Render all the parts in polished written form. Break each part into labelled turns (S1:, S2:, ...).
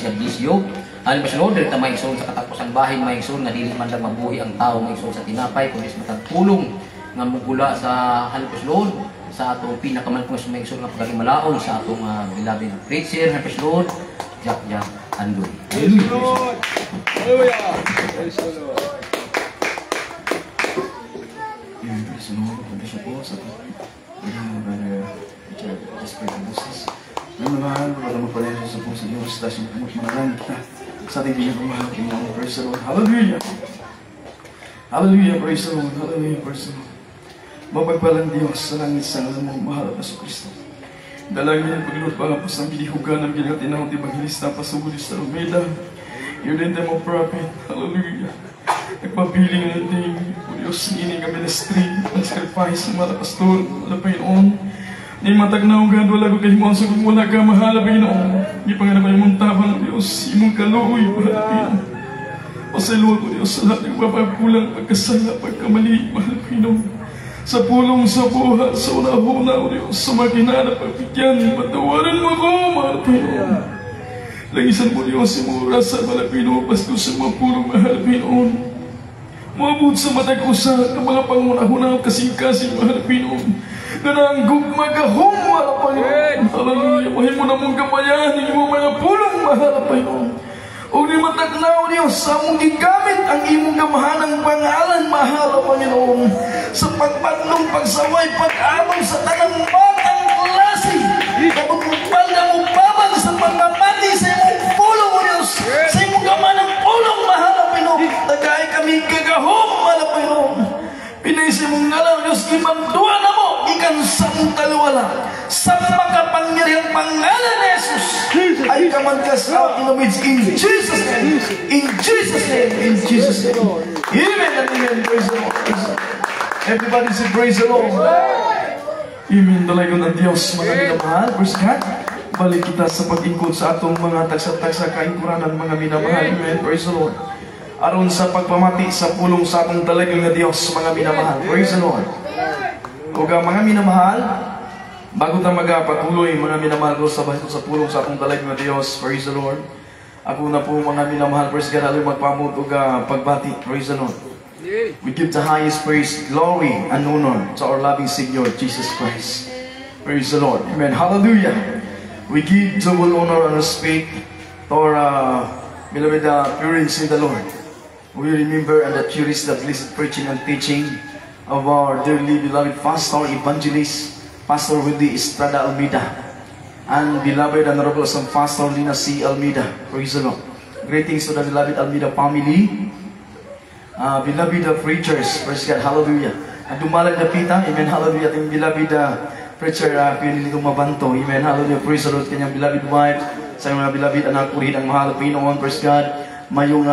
S1: God bless you. Ano ba sunod? Dito maigsoon sa katapusan bahin, maigsoon nga dili man lang mabuhi ang tao, maigsoon sa tinapay, kundi sa matagpulong nga mugula sa halipos Lord, sa atong pinakamalpong sa maigsoon nga pagaling malaon sa atong beloved preacher, halipos Lord, Jack Andoy.
S2: Praise the Lord! Hallelujah! Praise the Lord!
S3: Praise the Lord. Praise the Lord. Sa Brother Richard, just pray for us. Ngayon mahal, para magpalaya sa po sa Diyos, tapos magmanalan kita sa ating pinagmamahal. Praise the Lord. Hallelujah! Hallelujah! Praise the Lord. Hallelujah! Praise the Lord. Mapagpalang Diyos sa langit sa ngalan mo, mahal at Aso Kristo. Dalangin ang paglulot pa nga po sa gilihugan ng ginatinahong Evangelista Pasugulis sa Romeda. Yun din tayo mo prophet. Hallelujah! Nagpapiling natin, O Diyos, ini ka ministry, ang sacrifice ng mga pastor, wala pa yun. Ni matagnaw ka, wala ko kayo mga sagot, wala ka, mahala pa yun. Hindi pa nga na kayo mong tabang, O Diyos, imong kaluoy, mahala pa yun. Pasaluwa ko, Diyos, sa lahat ng mapagkulang, pagkasala, pagkamali, mahala pa yun. Sa pulong sa buhat, sa una-una, O Diyos, sa makinana, pagbigyan, patawaran mo ako, mahala pa yun. Langisan mo, Diyos, yung mga rasa, mahala pa yun, pasto sa mga pulong, mahala pa yun. Maabot sa matag usa ng mga pangunahunang kasing-kasing mahalapin nananggog magahong mahalapin. Hallelujah, mahal mo na mong kapayan ng imong mga pulong mahalapin. O di matagnaw Diyos sa mong gigamit ang imong kamahanang pangalan mahalapin sa pagpatlong, pagsaway, pag-amon sa tanang batang klase. Kapag magpal na mo babag sa pagmamati sa imong pulong o Diyos, sa imong kamanang pulong mahalapin. Tagay kami gagahom malapin. Pinaysi mong ngalan Diyos, imamdua na mo ikan samtaliwala sa makapangyarihang pangalan ni Jesus. I command cast out in the midst in Jesus' name. In Jesus' name. In Jesus' name. Amen and amen. Praise the Lord. Everybody say praise the Lord. Amen. Dalagon ng Diyos. Mga minamahal. Praise God. Balik kita sa pag-ingkod sa atong mga tagsa-tagsa kaingkuranan, mga minamahal. Amen. Praise the Lord. Aron sa pagpamati sa pulong sa atong dalagang na Diyos, mga minamahal. Praise the Lord. O mga minamahal, bago tayo magpatuloy, mga minamahal ko sa pulong sa atong dalagang na Diyos, praise the Lord. Ako na po, mga minamahal, praise God, alam magpamut o pagbati, praise the Lord. We give the highest praise, glory, and honor to our loving Savior, Jesus Christ. Praise the Lord. Amen. Hallelujah. We give double honor and respect to our beloved parents in the Lord. We remember and cherish the blessed preaching and teaching of our dearly beloved pastor, evangelist, Pastor Wendy Estrada Almeida, and beloved and honorable son Pastor Lina C. Almeida. Praise the Lord. Greetings to the beloved Almeida family, beloved preachers. Praise God. Hallelujah. At dumalag na pita, amen. Hallelujah. Ating beloved preacher, Pinilito Mabanto, amen. Hallelujah. Praise the Lord. Kanyang beloved wife, sa mga beloved anak, purihin ang mahal Pinoon. Praise God. Mayong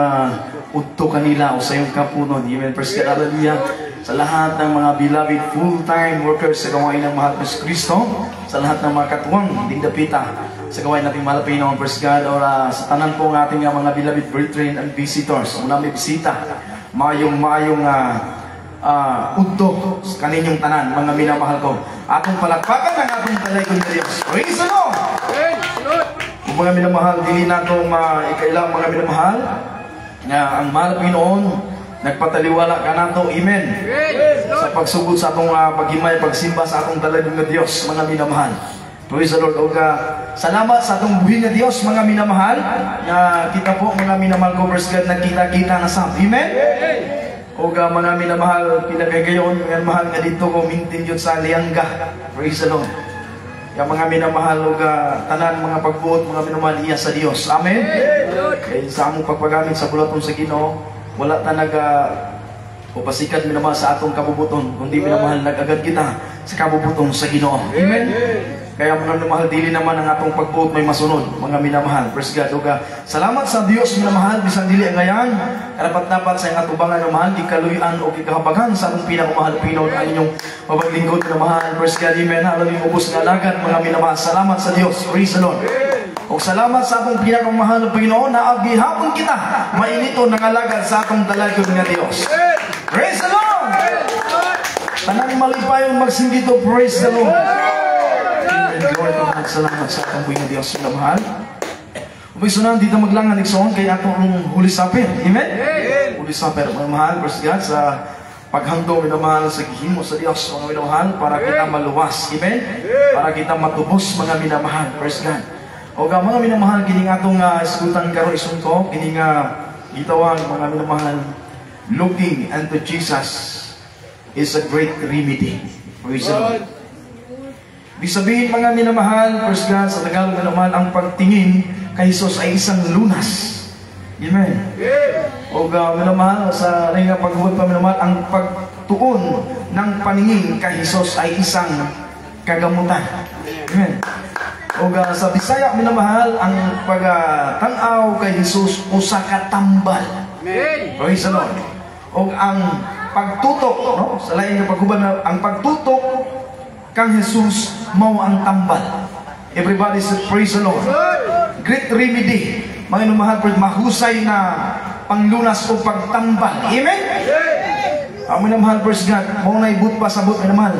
S3: udto kanila o sa iyong kapunon. Amen. Praise God. Hallelujah. Sa lahat ng mga beloved full-time workers sa gawain ng mahal Pres Kristo, sa lahat ng mga katuwang dingdapita sa gawain nating mahal Pinoon. Praise God. Or sa tanan po ng ating mga beloved brethren and visitors. Muna may bisita. Mayong udto sa kaninyong tanan, mga minamahal ko. Atong palakpakan ang atong talagon na Diyos. Praise the Lord! Kung mga minamahal, dili na itong ikailang mga minamahal na ang mahal Pinoon nagpataliwala ka na ito. Amen. Sa pagsugod sa atong paghimay, pagsimba sa atong talagang na Diyos, mga minamahal. Praise the Lord. O salamat sa atong buhay na Diyos, mga minamahal. Kita po, mga minamahal ko, praise God, nagkita-kita na sa Amen. O mga minamahal, pinagagayon, mga mahal nga dito ko, mintin yun sa Lianga. Praise the Lord. Yung mga minamahal o tanan, mga pagbuot, mga minamahal iya sa Diyos. Amen. Kaya sa among pagpagamit sa bulatong sa Ginoo, wala ta o pasikat minamahal sa atong kabubuton, kundi minamahal nag-agad kita sa kabubuton sa Ginoo. Amen. Kaya mga minamahal, dili naman ang atong pagbuot may masunod, mga minamahal. Praise God. Salamat sa Diyos, minamahal, bisan dili ang ngayon, karapat-dapat sa iyong atubangan na mahal, ikaluyan o kikahabagan sa atong pinakamahal Pinoon ang inyong mapaglingkod na mahal. Praise God. Amen. Hallelujah. Ubos na lagat, mga minamahal. Salamat sa Diyos. Praise the Lord. O salamat sa atong pinakamahal na Pinoon na agihapon kita mainito nangalagad sa atong dalagod nga Diyos. Praise the Lord! Tanang malipayong magsindito. Praise the Lord! Lord, salamat sa atong buhay na Diyos na mahal. May sunan dito maglangan igsoon kay atong Holy Supper. Amen? Holy Supper, mga mahal, praise God, sa paghandog minamahal sa gihimo sa Dios, mga minamahal, para kita maluwas. Amen? Para kita matubos, mga minamahal, praise God. O mga minamahal, kining atong iskutan karon isunto, kining gitawag, mga minamahal, looking unto Jesus is a great remedy. Praise the Lord. Ibig sabihin, mga minamahal, praise God, sa Tagalog minamahal, ang pagtingin kay Jesus ay isang lunas. Amen. O minamahal, sa nga paghuwag pa minamahal, ang pagtuon ng paningin kay Jesus ay isang kagamutan. Amen. O sa Bisaya minamahal, ang pagtanaw kay Jesus usa ka tambal. Praise the Lord. O ang pagtutok, no? Sa lain nga paghuban, ang pagtutok kang Jesus mao ang tambal. Everybody say praise the Lord. Great remedy, mga minamahal, mahusay na panglunas o pagtambal. Amen? Ang minamahal, praise God, mao na ibut pa sabot minamahal.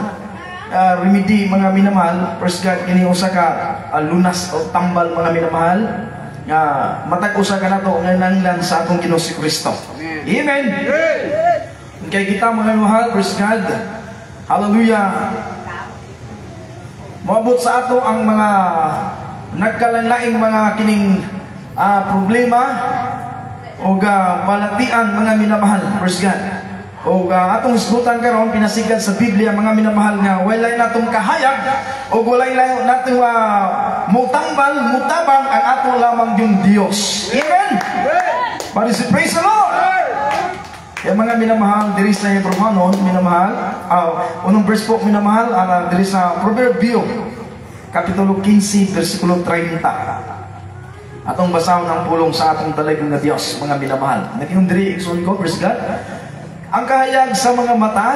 S3: Remedy, mga minamahal, praise God, kini usa ka lunas o tambal, mga minamahal, matag usa ka nato nga nanglan sa atong Ginoo si Kristo. Amen. Kay kita, mga minamahal, praise God, hallelujah, moabot sa ato ang mga nagkalanlaing mga kining problema o balatian, mga minamahal, praise God. O atong isgutan karon pinasigad sa Biblia, mga minamahal, nga walay natong kahayag o walay natong mutambal, mutabang ang ato lamang yung Dios. Amen. But praise the Lord. Kaya mga minamahal, diri sa Romanon, minamahal, unang verse po, minamahal, diri sa Proverbio, Kapitulo 15, versikulo 30. Atong basahon ang pulong sa atong dalagang na Diyos, mga minamahal. Naging diri, iksun ko, praise God. Ang kahayag sa mga mata,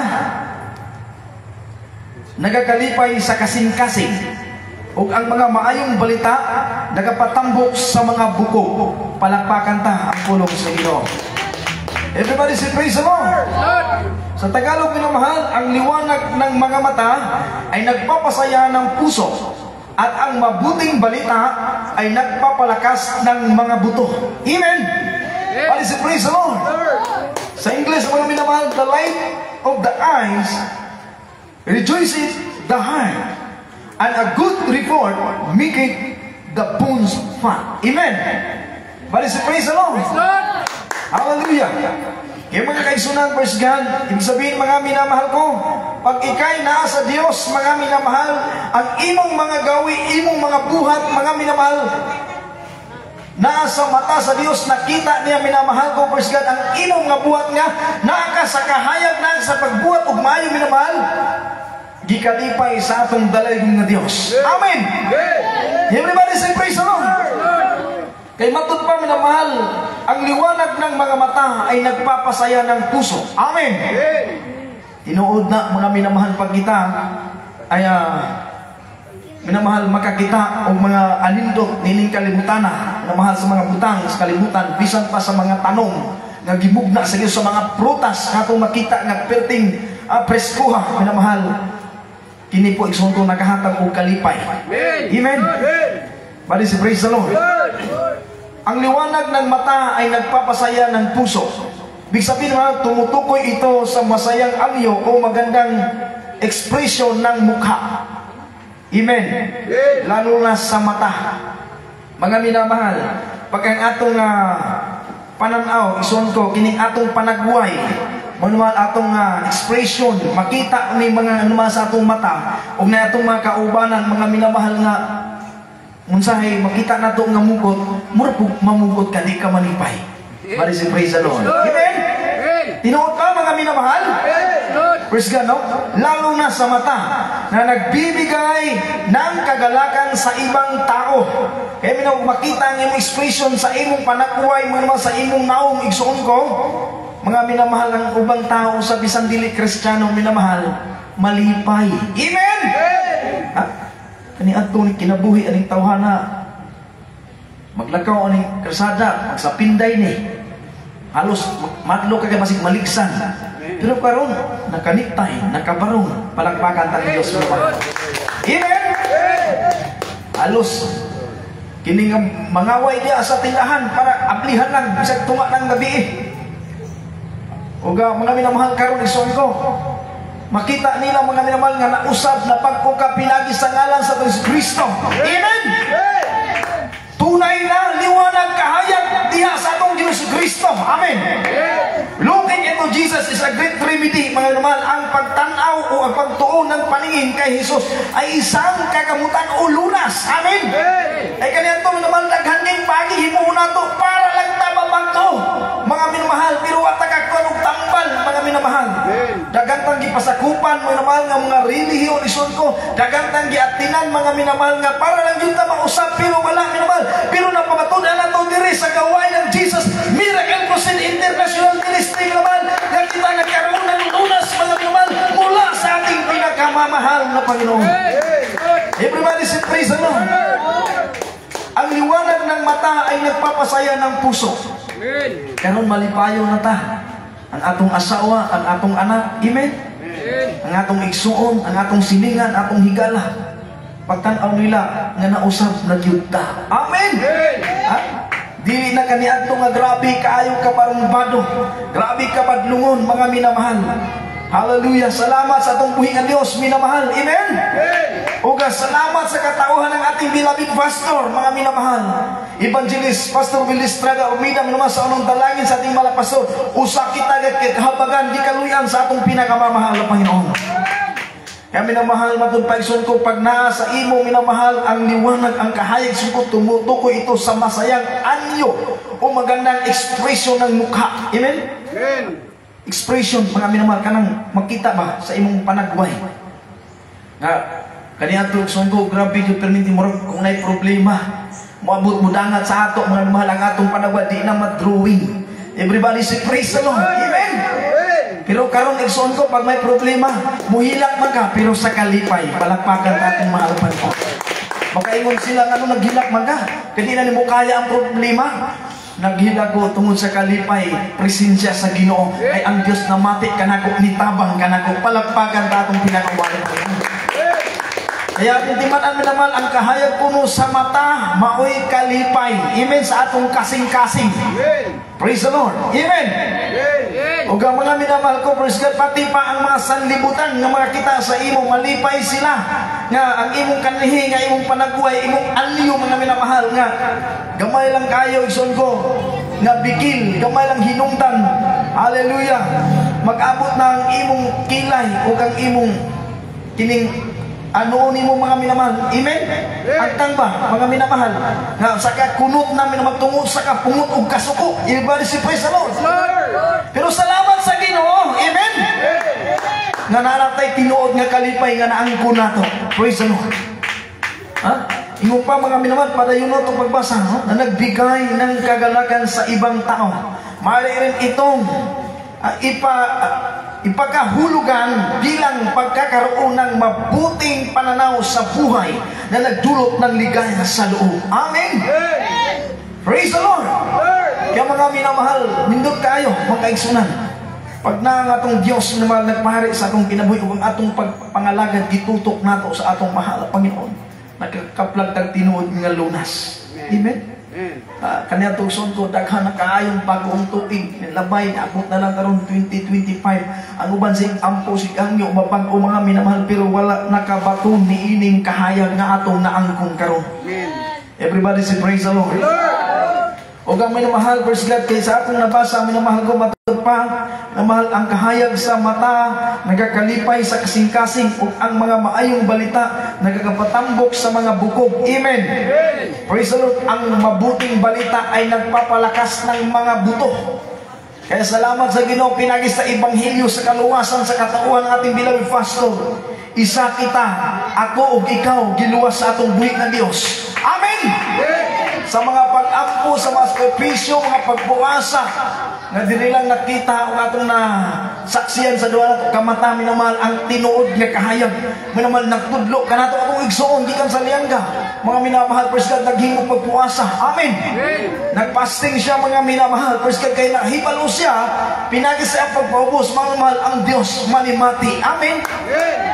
S3: nagakalipay sa kasing-kasing, ug ang mga maayong balita, nagapatambok sa mga buko. Palakpakan ta ang pulong sa Ginoo. Everybody say praise the Lord. Sa Tagalog, minamahal, ang liwanag ng mga mata ay nagpapasaya ng puso, at ang mabuting balita ay nagpapalakas ng mga buto. Amen. Everybody say praise the Lord. Sa English, mga minamahal, the light of the eyes rejoices the heart, and a good report maketh the bones fat. Amen. Everybody say praise the Lord. Hallelujah. Kaya mga kaisunan, praise God, ibig sabihin, mga minamahal ko, pag ikay naa sa Diyos, mga minamahal, ang imong mga gawi, imong mga buhat, mga minamahal, naa sa mata sa Diyos, nakita niya, minamahal ko, praise God, ang imong nga buhat nga, naa ka sa kahayag na sa pagbuhat ug maayo, minamahal, gikalipay sa atong dalaygon nga Diyos. Amen. Everybody say praise the Lord. Kay matod pa, minamahal, ang liwanag ng mga mata ay nagpapasaya ng puso. Amen. Tinuod na, mga minamahal, pag kita ay minamahal, makakita o mga alindot nining kalibutan na, minamahal, sa mga butang sa kalibutan, bisan pa sa mga tanong nga gimugna sa Diyos, sa mga prutas katong makita nga perting preskuha, minamahal, kini po isunto nakahatag og kalipay. Amen. Bali si praise the Lord. Ang liwanag ng mata ay nagpapasaya ng puso. Ibig sabihin, tumutukoy ito sa masayang anyo o magandang ekspresyon ng mukha. Amen. Lalo na sa mata. Mga minamahal, pag ang atong pananaw, ison ko, kining atong panagbuhay, manual atong expression, makita ni mga naman sa atong mata, o na atong mga kaubanan, mga minamahal nga, munsahay, makita na ito nga mugot, murapog mamugot ka, di ka malipay. Bali si praise the Lord. Amen? Tinuot ka, mga minamahal? Praise God, no? Lalo na sa mata, na nagbibigay ng kagalakan sa ibang tao. Kaya makita ang imong expression sa imong panakuhay, mga sa imong naong igsoon ko, mga minamahal, ang ubang tao sa bisan dili Kristiyano, minamahal, malipay. Amen? Ha? Kani ato ni kinabuhi aning tawhana, maglakaw aning krasada, magsapinday ni, halos madlo kagay masig maligsan, pero karon nakaniktay, nakabarong, palakpakan ta ni Dios. Amen. Halos Kini nga mangaway diya sa tindahan para ablihan lang bisag tunga ng gabi. Uga mga minamahal karon ison ko. Makita nila mga minamahal nga nausab na pagkuka pinagi sa ngalan sa Kristo. Amen. Tunay na liwanag kahayag diha sa atong Ginoong Kristo. Amen. Looking into Jesus is a great remedy, mga naman. Ang pagtanaw o ang pagtuon ng paningin kay Jesus ay isang kagamutan o lunas. Amen. Ay kaniya itong naman naghanding pagi himuuna to para lang tababang to, mga minamahal. Pero at nakakwanong tambal, mga minamahal. Dagantang gipasakupan, mga minamahal, nga mga relihiyon ison ko. Dagantang giatinan, mga minamahal, nga para lang yun na mausap. Pero wala, minamahal. Pero napamatunan na ito diri sa gawain ng Jesus Miracle Crusade International Ministry, minamahal, nga kita nagkaroon ng lunas, mga minamahal, mula sa ating pinakamamahal na Panginoon. Everybody say praise the Lord. Ang liwanag ng mata ay nagpapasaya ng puso. Karon malipayo na ta. Ang atong asawa, ang atong anak, amen? Ang atong igsuon, ang atong silingan, atong higala. Pagtanaw nila nga nausab na gyud ta. Amen. Ha? Dili na kaniadto nga grabe kaayo ka parumbado. Grabe ka padlungon, mga minamahal. Hallelujah. Salamat sa atong buhi nga Dios, minamahal. Amen. Uga salamat sa katauhan ng ating beloved pastor, mga minamahal. Evangelist Pastor Will Estrada Umida, minamahal, sa unang dalangin sa ating malapastor. Usa kita habagan di kaluyan sa atong pinakamamahal na Panginoon. Kaya minamahal, matulpaigson ko, pag naa sa imo, minamahal, ang liwanag, ang kahayag sukot, tumutukoy ito sa masayang anyo o magandang ekspresyon ng mukha. Amen? Expression, mga minamahal, kanang makita ba sa imong panagway? Nga, kaniya tulkson ko, grabe yung perminti mo kung na'y problema. Moabot mo dangat sa ato, mga minamahal, ang atong panagway, di na madrawing. Everybody say, praise the Lord. Amen? Pero karon igsoon ko, pag may problema, muhilak man ka, pero sa kalipay, palakpakan natin mahal pa ko. Makaingon sila nga naghilak man ka, kasi na mo kaya ang problema. Naghilak ko tungod sa kalipay, presensya sa Ginoo, ay ang Diyos na mati kanako, nitabang kanako, palakpakan tatong pinakawalan ko. Kaya pintiman naman ang kahayag kuno sa mata, maoy kalipay. Amen sa atong kasing-kasing. Praise the Lord. Amen. O ga mga minamahal ko, praise God, pati pa ang mga sanlibutan nga mga kita sa imo, malipay sila. Nga ang imong kanlihi, nga imong panagbuhay, imong anyo, mga minamahal, nga gamay lang kayo, ison ko, nga bigil, gamay lang hinungdan. Hallelujah. Mag-abot na ang imong kilay o kang imong kining ano ni mo, mga minamahal. Amen? Agtang ba, mga minamahal? Nga, saka kunot namin na magtungod, saka pungot o kasuko. Everybody say praise the Lord. Pero salamat sa Ginoo. Amen? Nga naratay tinuod nga kalipay nga naangko nato. Praise the Lord. Ha? Ingo pa, mga minamahal, padayon na itong pagbasa, no? Na nagbigay ng kagalakan sa ibang tao. Maaari rin itong ipagkahulugan bilang pagkakaroon ng mabuting pananaw sa buhay na nagdulot ng ligaya sa loob. Amen. Praise the Lord. Kaya mga minamahal, nindot kayo, magkaigsunan. Pag na ang atong Diyos naman nagpahari sa atong kinabuhi o ang atong pagpangalagad, gitutok nato sa atong mahal na Panginoon, nagkakaplag ng tinuod nga lunas. Amen. Kanya tuson ko, daghan na kaayong bagong tubig, labay, abot na lang karon 2025. Ang uban sing ampo, sig angyo, mapag o mga minamahal, pero wala nakabaton ni ining kahayag nga atong naangkong karon. Everybody say praise the Lord. O ang minamahal, praise God, kay sa atong nabasa, minamahal ko, matod pa, minamahal, ang kahayag sa mata, nagakalipay sa kasing-kasing, o ang mga maayong balita, nagkakapatambok sa mga bukog. Amen. Praise the Lord. Ang mabuting balita ay nagpapalakas ng mga buto. Kaya salamat sa Ginoo, pinagi sa Ebanghelyo sa kaluwasan sa katauhan ng ating beloved pastor. Isa kita, ako o ikaw, giluwas sa atong buhi ng Diyos. Amen. Sa mga pag-ampo, sa mga sakripisyo, mga pagbuwasa, na dili lang nakita ang atong na saksiyan sa duwa nato kamata, minamahal, ang tinuod nga kahayag. Minamahal, nagtudlo ka nato, ako
S4: akong igsoon gikan sa Lianga. Mga minamahal, praise God, naghimog magpuasa. Amen. Nagpasting siya, mga minamahal, praise God, kay nahibalo siya, pinagi sa pagpaubos, mga mahal, ang Dios manimati. Amen.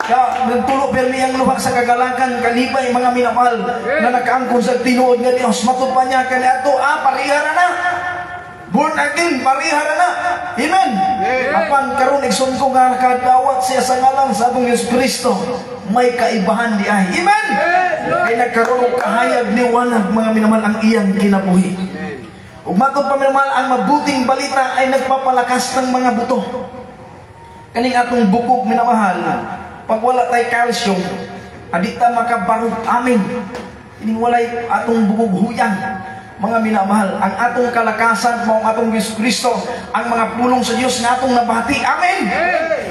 S4: Kaya nagtulo permi ang luha sa kagalakan, kalibay, mga minamahal, na nakaangkon sa tinuod nga Dios. Matod pa niya kani ato, parihara na. Born again, parihara na. Amen. Apan karon igsoon ko nga nakadawat siya sa ngalan sa atong Yesu Kristo, may kaibahan di ay. Amen. Kay nagkaroon og kahayag liwanag, mga minamahal, ang iyang kinabuhi. Ug matod pa minamahal, ang mabuting balita ay nagpapalakas ng mga buto. Kaning atong bukog, minamahal, pag wala tay calcium, adita makabarog. Amen. Ining walay atong bukog huyang. Mga minamahal, ang atong kalakasan mao atong Yesu Kristo, ang mga pulong sa Dios nga atong nabati. Amen.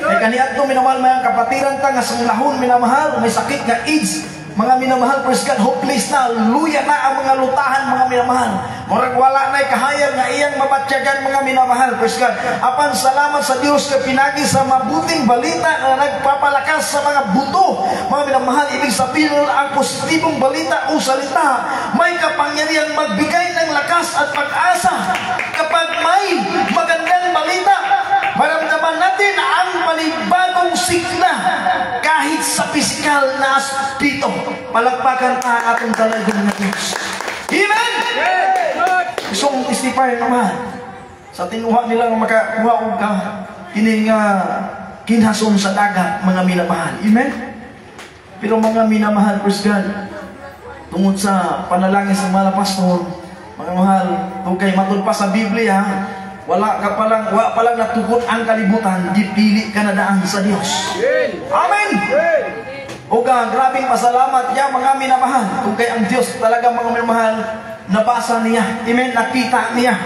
S4: Kay kaniadto minamahal, mga kapatiran ta nga sanglahon, minamahal, may sakit nga AIDS. Mga minamahal, praise God, hopeless na, luya na ang mga lutahan, mga minamahal. Murag wala na'y kahayag nga iyang mabatyagan, mga minamahal, praise God. Apan salamat sa Dios kay pinagi sa mabuting balita na nagpapalakas sa mga buto. Mga minamahal, ibig sabihin ang positibong balita o salita may kapangyarihan magbigay ng lakas at pag-asa. Kapag may magandang balita, maramdaman natin ang panibagong sigla kahit sa pisikal na aspito. Palagpakan ang atong talagang na Diyos. Amen! Isong testify naman sa tinuha nilang makakuha og kining kinhason sa dagat, mga minamahal. Amen? Pero mga minamahal, praise God, tungod sa panalangin sa mga pastor, mga mahal, kay matod pa sa Biblia, wala palang natukot ang kalibutan, dipili ka na daan sa Dios. Amen. O grabing pasalamat niya, mga minamahal, kung kay ang Dios talaga, mga minamahal, nabasa niya. Amen. Nakita niya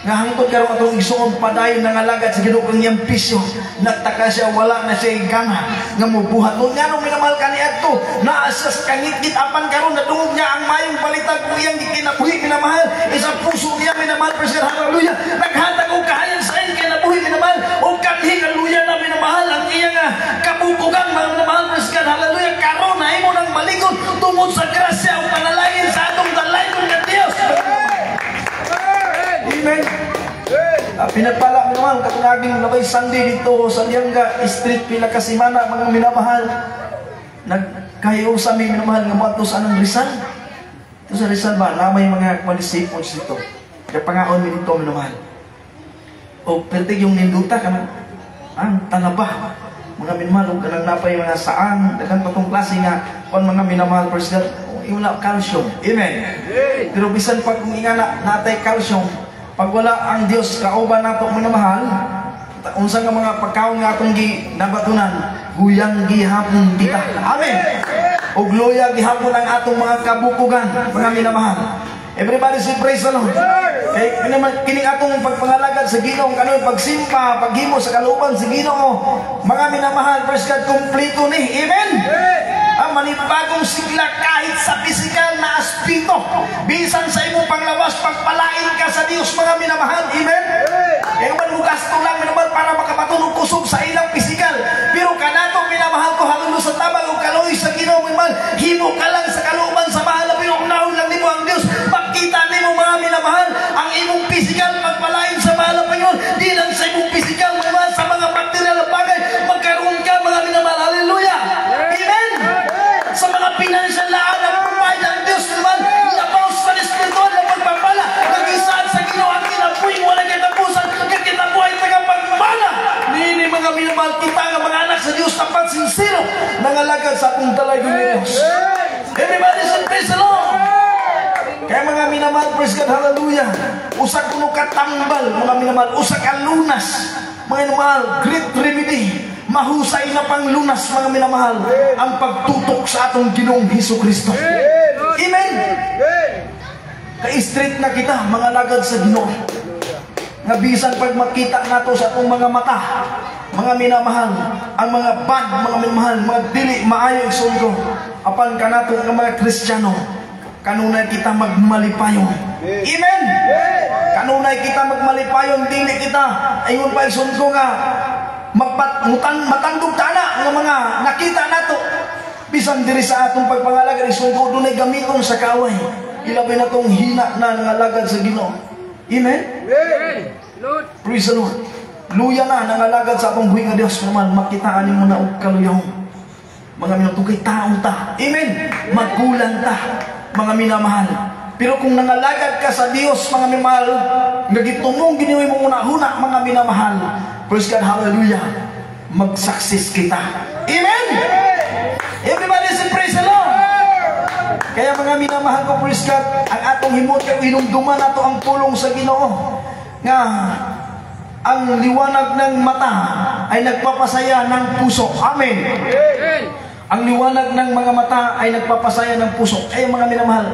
S4: nga hangtod karon atong igsuon padayon nangalagad sa Ginoo kang iyang pisyo. Nagtaka siya, wala na siya gana nga mobuhat. Kung nga nung minamahal kaniadto, naa siya sa kangit-ngit, apan karon nadungog niya ang mayong balitag kung iyang gikinabuhi, minamahal. Isang puso niya, minamahal, praise God, hallelujah. Naghatag og kahayan sa iyang kinabuhi, minamahal, og kanhi hallelujah na minamahal ang iyang kabubugang, minamahal, praise God, hallelujah. Karon na imo nang maligod tungod sa grasya o panalangin sa atong dalaygon nga Dios. Amen. Pinagpala mo naman katunaging labay Sunday dito sa Lianga Street, Pinakasimana, mga minamahal. Nagkayo sa aming minamahal nga mga sa anong Rizal. Ito sa Rizal ba, na may mga disciples dito. Kaya pangaon mi dito, minamahal. O pertig yung ninduta ka na, ang talaba. Mga minamahal, o kanang napay mga saan, dagan patong klase nga, kung mga minamahal, first God, wala calcium. Amen. Pero bisan pag kung ingana natay calcium, pag wala ang Dios kauban nato, minamahal, unsa nga mga pagkaon nga atong nabatunan, huyang gihapon kita. Amen. O gloya gihapon ang atong mga kabukugan, mga minamahal. Everybody say praise the Lord. Kining atong pagpangalagad sa Ginoo, kanoy pagsimpa, paghimo sa kalooban sa Ginoo, mga minamahal, praise God, kumpleto ni. Amen. Ang manibagong sigla kahit sa pisikal na aspito, bisan sa imong panglawas, pagpalain ka sa Dios, mga minamahal. Amen. Kaya man mo gasto lang, minamahal, para makapatunog kusog sa ilang pisikal. Pero kanato, minamahal ko, halulo sa tabang o kaloy sa Ginoo, minamahal, himo ka lang sa kalooban sa mahal na pinunahon lang nimo ang Dios. Makita nimo, mga minamahal, ang imong pisikal pagpalain sa mahal na Panginoon, di lang sa imong pisikal, minamahal, sa mga material na bagay, magkaroon ka, mga minamahal. Hallelujah. Amen. Sa mga financial laan na provide ang Diyos naman, labaw sa espiritual na pagpapala, nag-isaan sa Ginoo ang kinabuhi, wala kitapusan, kitabuhay tagapagpala. Nini mga minamahal, kita nga mga anak sa Diyos, tapat sincero, nangalagad sa atong dalaygon ni Diyos. Everybody say praise the Lord. Kaya mga minamahal, praise God, hallelujah. Usak kuno katambal, mga minamahal, usak alunas, mga minamahal, great remedy. Mahusay na panglunas, mga minamahal, ang pagtutok sa atong Ginoong Hesus Kristo. Amen. Ka-straight na kita, mga lagad sa Ginoo. Nga bisan pag makita nato sa atong mga mata, mga minamahal, ang mga bad, mga minamahal, mga dili maayo isundo, apan kanato ng mga Kristiyano, kanunay kita magmalipayon. Amen. Kanunay kita magmalipayon, dili kita ayon pa isundo nga matandog tana ng mga nakita nato Bisan diri sa atong pagpangalagad isungko dunay gamiton sa kaaway. Ilabay na tong hina na nangalagad sa Ginoo. Amen. Praise the Lord. Luya na nangalagad sa atong buhi nga Dios naman makitaan nimo na og kaluyahon. Mga minatugay taong ta. Amen. Magkulang ta, mga minamahal. Pero kung nangalagad ka sa Dios, mga minamahal, nagitumong giniwi mo una-una, mga minamahal. Praise God, hallelujah. Mag-success kita. Amen. Everybody say praise the Lord. Kaya mga minamahal ko, praise God, ang atong himot kay hinumduman nato ang pulong sa Ginoo. Nga ang liwanag ng mata ay nagpapasaya ng puso. Amen. Ang liwanag ng mga mata ay nagpapasaya ng puso. Kaya mga minamahal,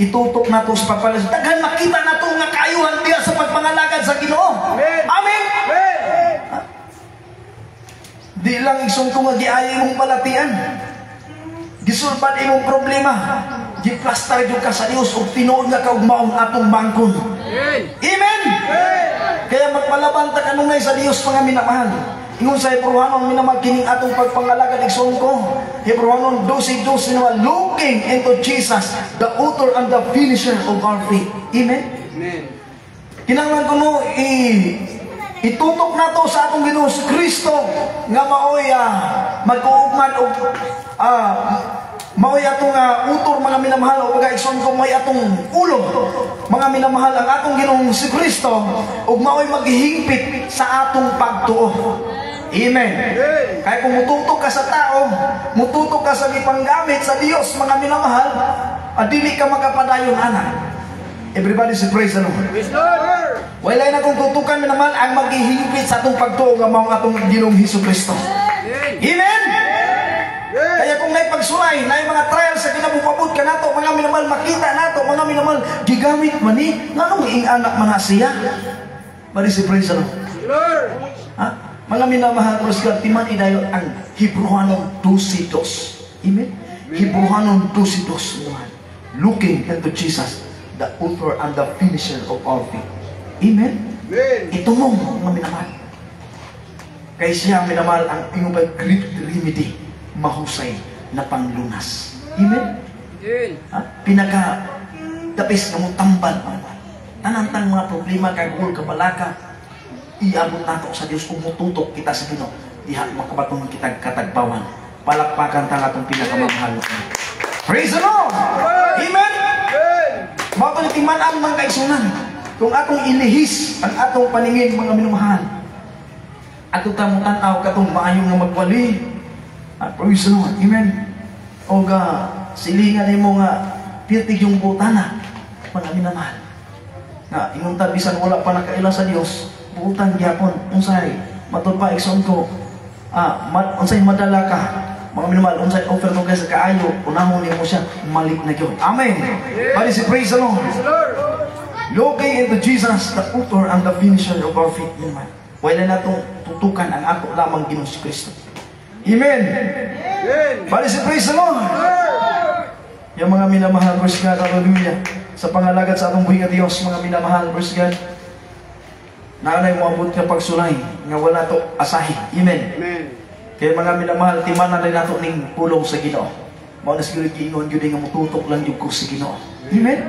S4: itutok nato sa pagpalas. Daghan makita nato nga kaayuhan diya sa pagpangalagad sa Ginoo. Amen. Di lang isong kung mag-iayay mong palatian. Gisulpan imong problema. Giplastar jud ka sa Dios ug tinuod nga kaugmaong atong bangkon. Amen. Kaya magpalaban ta kanunay sa Dios mga minamahal. Ingon sa Hebrewanon minamahal kining atong pagpangalagad igsoon ko. Hebrewanon 12:12 naman looking into Jesus, the author and the finisher of our faith. Amen. Kinahanglan kuno itutok nato sa atong Ginoo Kristo nga maoy magkuugman og maoy atong utor mga minamahal o pag-igsoon ko may atong ulo mga minamahal ang atong Ginoong si Kristo ug maoy maghihingpit sa atong pagtuo. Amen. Kaya kung mututok ka sa tao, mututok ka sa ipanggamit sa Dios mga minamahal, dili ka magapadayon anak. Everybody say praise the Lord. Walay na kung tutukan naman ang maghihingpit sa atong pagtuo nga mao atong Ginoong Hesukristo. Amen. Kaya kung may pagsulay, may mga trials sa kinabubuabot ka nato, mga minamahal makita nato, mga minamahal gigamit man ni nganong ing anak man siya. Bari say praise the Lord. Ha? Mga minamahal pros God timan idayon ang Hebrewanon 12:2. Amen. Hebrewanon 12:2 naman. Looking into Jesus, the author and the finisher of all faith. Amen? Ito mong mga minamahal. Kaya siya minamahal ang iyong great remedy, mahusay na panglunas. Amen? Pinaka-tapis na mo tambal. Tanantang mga problema, kagul, kabalaka, iabot nato sa Diyos kung mututok kita sa Ginoo. Diha makabatong kita katagbawan. Palakpakan ta atong pinakamamahal. Praise the Lord! Amen! Mao timan-an mga kaigsunan. Kung atong ilihis ang atong paningin mga minamahal. Ato ta mo tan-aw katong maayo nga magwali. Praise the Lord. Amen. O silingan nimo nga pirtig yung butana mga minamahal. Nga ingon ta bisan wala pa nakaila sa Dios, buutan gyapon unsay matud pa igsoon ko. Unsay madala ka mga minamahal, unsay offer mo sa kaayo, unahon nimo siya malik na gyud. Amen. Bali si praise the Lord. Looking into Jesus, the author and the finisher of our faith. Wala na itong tutukan ang ato lamang Ginoong si Kristo. Amen. Bali si praise the Lord. Yung mga minamahal, praise God, hallelujah. Sa pangalagad sa atong buhi nga Diyos, mga minamahal, praise God. Nanay mo abot ka pagsulay, nga wala to asahi. Amen. Kaya mga minamahal, timanan rin nato ning pulong sa Ginoo. Mao na siguro giingon yun nga mututok lang yung ko sa Ginoo. Amen.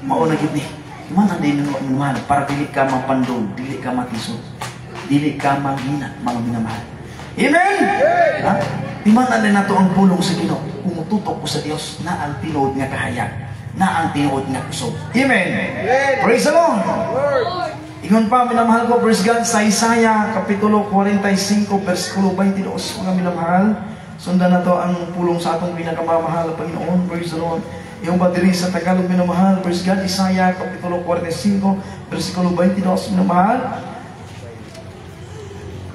S4: Mao na gid ni. Timanan din mo minamahal para dili ka mapandol, dili ka matisod, dili ka manghina, mga minamahal. Amen. Timanan rin nato ang pulong sa Ginoo. Kung mututok ko sa Dios na ang tinuod nga kahayag, na ang tinuod nga kusog. Amen. Praise the Lord. Ingon pa, minamahal ko, praise God, sa Isaiah, Kapitulo 45, versikulo 22, mga minamahal, sundan na to ang pulong sa atong pinakamamahal na Panginoon, praise the Lord. Yung ba diri sa Tagalog, minamahal, praise God, Isaiah, Kapitulo 45, versikulo 22, minamahal,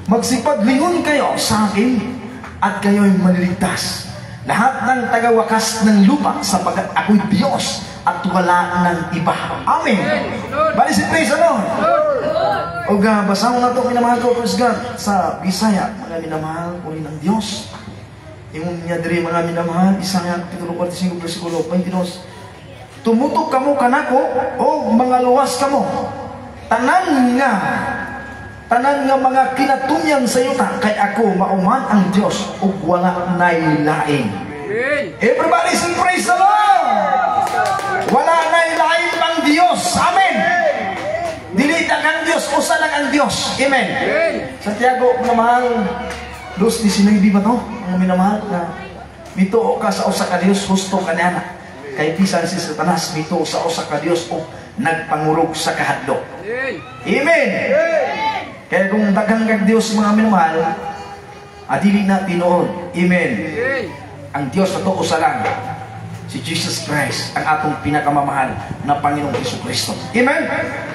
S4: magsipaglingon kayo sa akin, at kayo'y maliligtas. Lahat ng tagawakas ng lupa, sapagat ako'y Diyos, at wala ng iba. Amen. Bali si praise the Lord. O basahon na ito, minamahal ko, praise God, sa Bisaya, mga minamahal ko rin ng Diyos. Yung niya diri mga minamahal, Isaiah, Kapitulo 45, versikulo 22. Tumutok kamo kanako, o mga luwas kamo. Tanan nga, tanan nga mga kinatumyan sa yuta kay ako mauman ang Dios ug wala nay lain. Everybody sing praise the Lord. Wala nay lain pang Dios. Amen. Dili daghang Dios, usa lang ang Dios. Amen. Santiago na mahal 2:19 ba to? Ang minamahal na mituo ka sa usa ka Dios, husto ka niya. Kay bisan si Satanas mituo sa usa ka Dios o nagpangurog sa kahadlok. Amen. Kaya kung daghang kag Dios mga minamahal, adili na tinuod. Amen. Ang Dios na to usa lang. Si Jesus Christ, ang atong pinakamamahal na Panginoong Jesucristo. Amen?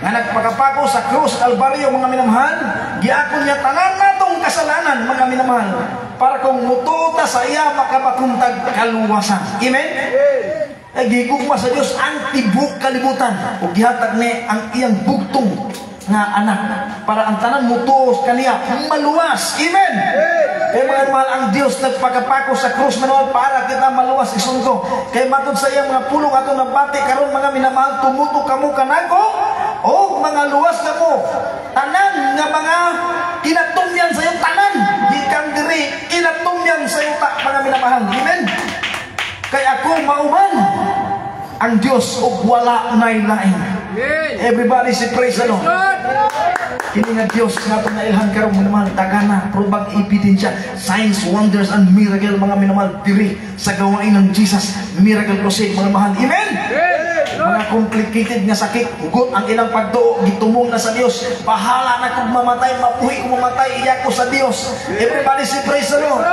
S4: Nga nagpakapako sa krus, Kalbaryo, mga minamahal, giakon niya tanan natong kasalanan, mga minamahal, para kung mututa sa iya, makapakuntag kaluwasan. Amen? Ay gigugma sa Dios ang tibok kalibutan o gihatag ni ang iyang bugtong nga anak para ang tanan mutuos kaniya maluwas. Amen. Kaya mga mahal, ang Dios nagpakapako sa krus manual para kita maluwas isunto. Kaya matod sa iyang mga pulong ato nabati karon mga minamahal, tumuto kamo kanako o mga luwas kamo tanan nga mga kinatumyan sa iyong tanan gikan diri kinatumyan sa iyong mga minamahal. Amen. Kaya ako mauman ang Dios ug wala nay lain. Everybody say praise the Lord. Kini nga Dios nga itong nailhan karon mga minamahal, dagana probang ebidensya, signs, wonders and miracle mga minamahal diri sa gawain ng Jesus Miracle Crusade mga minamahal. Amen. Mga complicated nga sakit, hugot ang ilang pagtuo, gitumong na sa Dios. Bahala na kung mamatay, mabuhi kung mamatay, iyak ko sa Dios. Everybody say praise the Lord.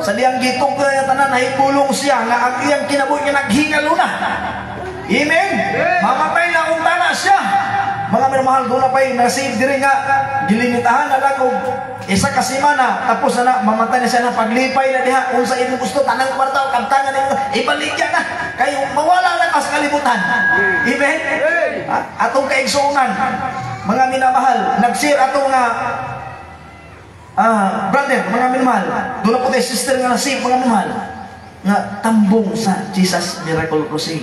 S4: Sa diyang gitong ko na tanan, nahipulong siya nga ang iyang kinabuhi nga naghingalo na. Amen. Mamatay na unta na siya. Mga minamahal, doon na pa'y nasave diri nga gilimitahan na lang isa ka semana tapos na mamatay na siya na paglipay na diha unsa imong gusto tanang kwarta o kantangan nimo ibaligya na kay mawala na ka sa kalibutan. Amen. Atong kaigsuonan mga minamahal, nag-share atong nga brother, mga minamahal, doon na po tayo sister nga nasave mga minamahal nga tambong sa Jesus Miracle Crusade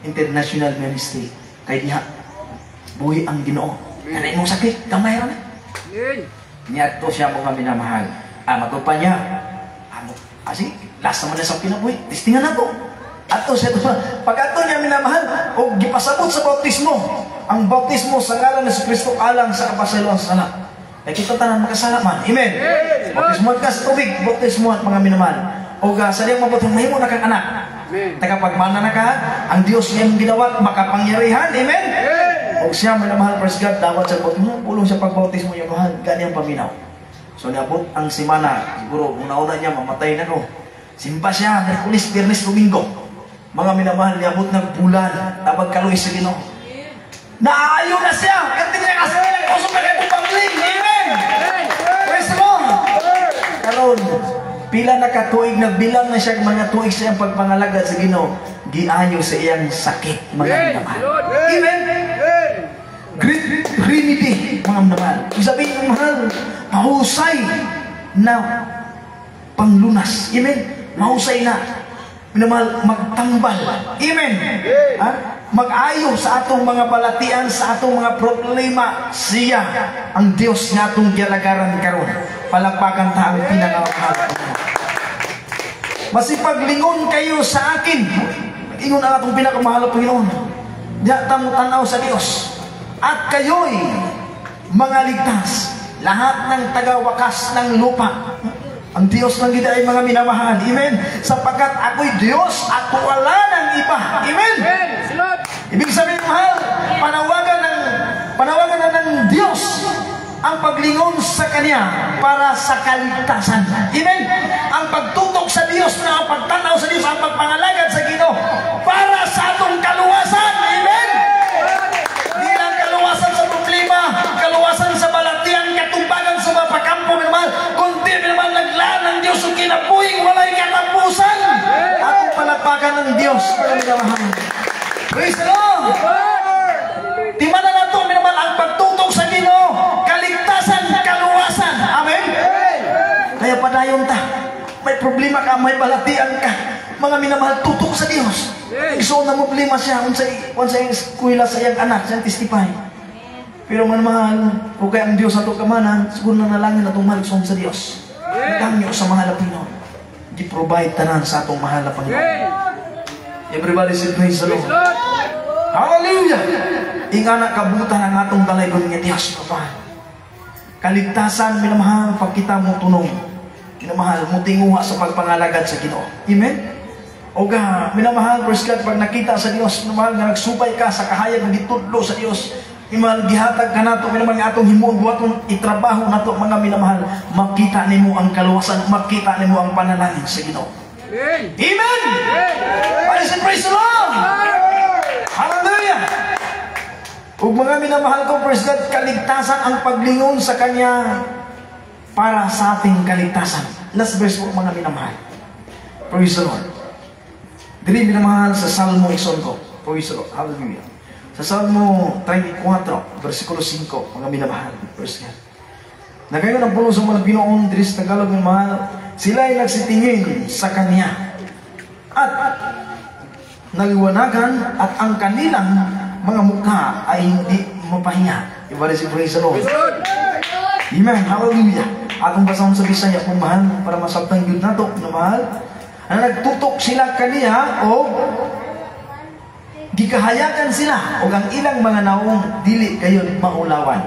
S4: International Ministry kay diha buhi ang Ginoo. Kanay mong sakit, kamay ra na. Niya to siya mga minamahal. Matupa niya. Kasi, last naman na sa kinabuhi. Testingan na to. Ato siya to. Pag ato niya minamahal, o gipasabot sa bautismo. Ang bautismo sa ngalan ng Kristo alang sa kapasaluan sa sala. Ay kita tanan makasala man. Amen. Bautismo ka sa tubig. Bautismo at mga minamahal. O sa diyang mabutong mahimo na kang anak. Tagapagmana na ka, ang Diyos niyang ginawa makapangyarihan. Amen. O siya minamahal, praise God, dapat sa bautismo, pulong sa pagbautismo niya mahal, ganyan paminaw. So niabot ang simana, siguro una-una niya mamatay na ko. Simpa siya, Merkulis, Biyernes, Domingo. Mga minamahal, niabot ng bulan, tabag kaluis sa Ginoo. Naayo na siya, kanting niya kasi nilang kusok na kayo pangling. Amen! Praise the Lord! Karon, pila na katuig, nagbilang na siya mga tuig sa iyang pagpangalagad sa Ginoo. Giayo sa iyang sakit, mga minamahal. Amen! Great remedy, mga minamahal. Sabihin ng mahal, mahusay na panglunas. Amen? Mahusay na. Minamahal, magtambal. Amen? Mag-ayo sa atong mga balatian, sa atong mga problema. Siya, ang Diyos nga atong gialagaran karon. Palagpakan ta ang pinakamahal. Masipaglingon kayo sa akin. Ingon ang atong pinakamahal, Panginoon. Diya tamo tanaw sa Diyos. At kayo'y mga ligtas, lahat ng tagawakas ng lupa. Ang Diyos ng gida ay mga minamahal. Amen. Sapagkat ako'y Diyos at wala ng iba. Amen. Ibig sabihin, mahal, panawagan na ng Diyos ang paglingon sa Kanya para sa kaligtasan. Amen. Ang pagtutok sa Diyos na ang pagtanaw sa Diyos, ang pagpangalagad sa Ginoo para sa atong kaluwasan. Amen. Di lang kaluwasan sa problema, kaluwasan sa balatian, katumbagan sa mga pakampo naman, kundi naman naglaan ng Diyos ang kinabuhing walay katapusan. Atong palagpakan ng Diyos. Praise the Lord! Timana na ito naman ang pagtutok sa Ginoo, kaligtasan, kaluwasan. Amen? Kaya padayon ta, may problema ka, may balatian ka, mga minamahal, tutok sa Diyos. Iso na problema siya, unsay eskwela sa iyang anak, siyang testify. Pero manmahal, kung kaya ang Diyos ato kamanan, siguro na nalangin atong maligson sa Diyos. Nagangyo sa mahal na Pinoon. Di-provide tanan sa atong mahal na Panginoon. Everybody say praise the Lord. Hallelujah! Ingana kabutan ang atong dalaygon nga Diyos, Papa. Kaligtasan, minamahal, pag kita mo tunong. Minamahal, mo tinguha sa pagpangalagad sa Ginoo. Amen? O ga, minamahal, praise God, pag nakita sa Diyos, minamahal, nga nagsubay ka sa kahayag, nagitudlo sa Diyos, minamahal, gihatag ka nato, minamahal, nga atong himuon, buhaton, itrabaho nato, mga minamahal, makita nimo ang kaluwasan, makita nimo ang panalangin sa Ginoo. Amen! Praise the Lord! Hallelujah! Ug mga minamahal ko, praise God, kaligtasan ang paglingon sa Kanya para sa ating kaligtasan. Last verse po, mga minamahal. Praise the Lord. Dili minamahal sa Salmo ison ko. Praise the Lord. Hallelujah. Sa Salmo 34, versikulo 5, mga minamahal. Praise God. Nagayon ang pulo sa mga Pinoon, diri sa Tagalog, minamahal, sila ay nagsitingin sa Kanya at naliwanagan at ang kanilang mga mukha ay hindi mapahinga. Ibalik si praise the Lord. Amen. Hallelujah. Atong basahon sa Bisaya kung mahal para masabtang yun nato na mahal. Na nagtutok sila kaniya o gikahayakan sila o ang ilang mga naong dili kayo maulawan.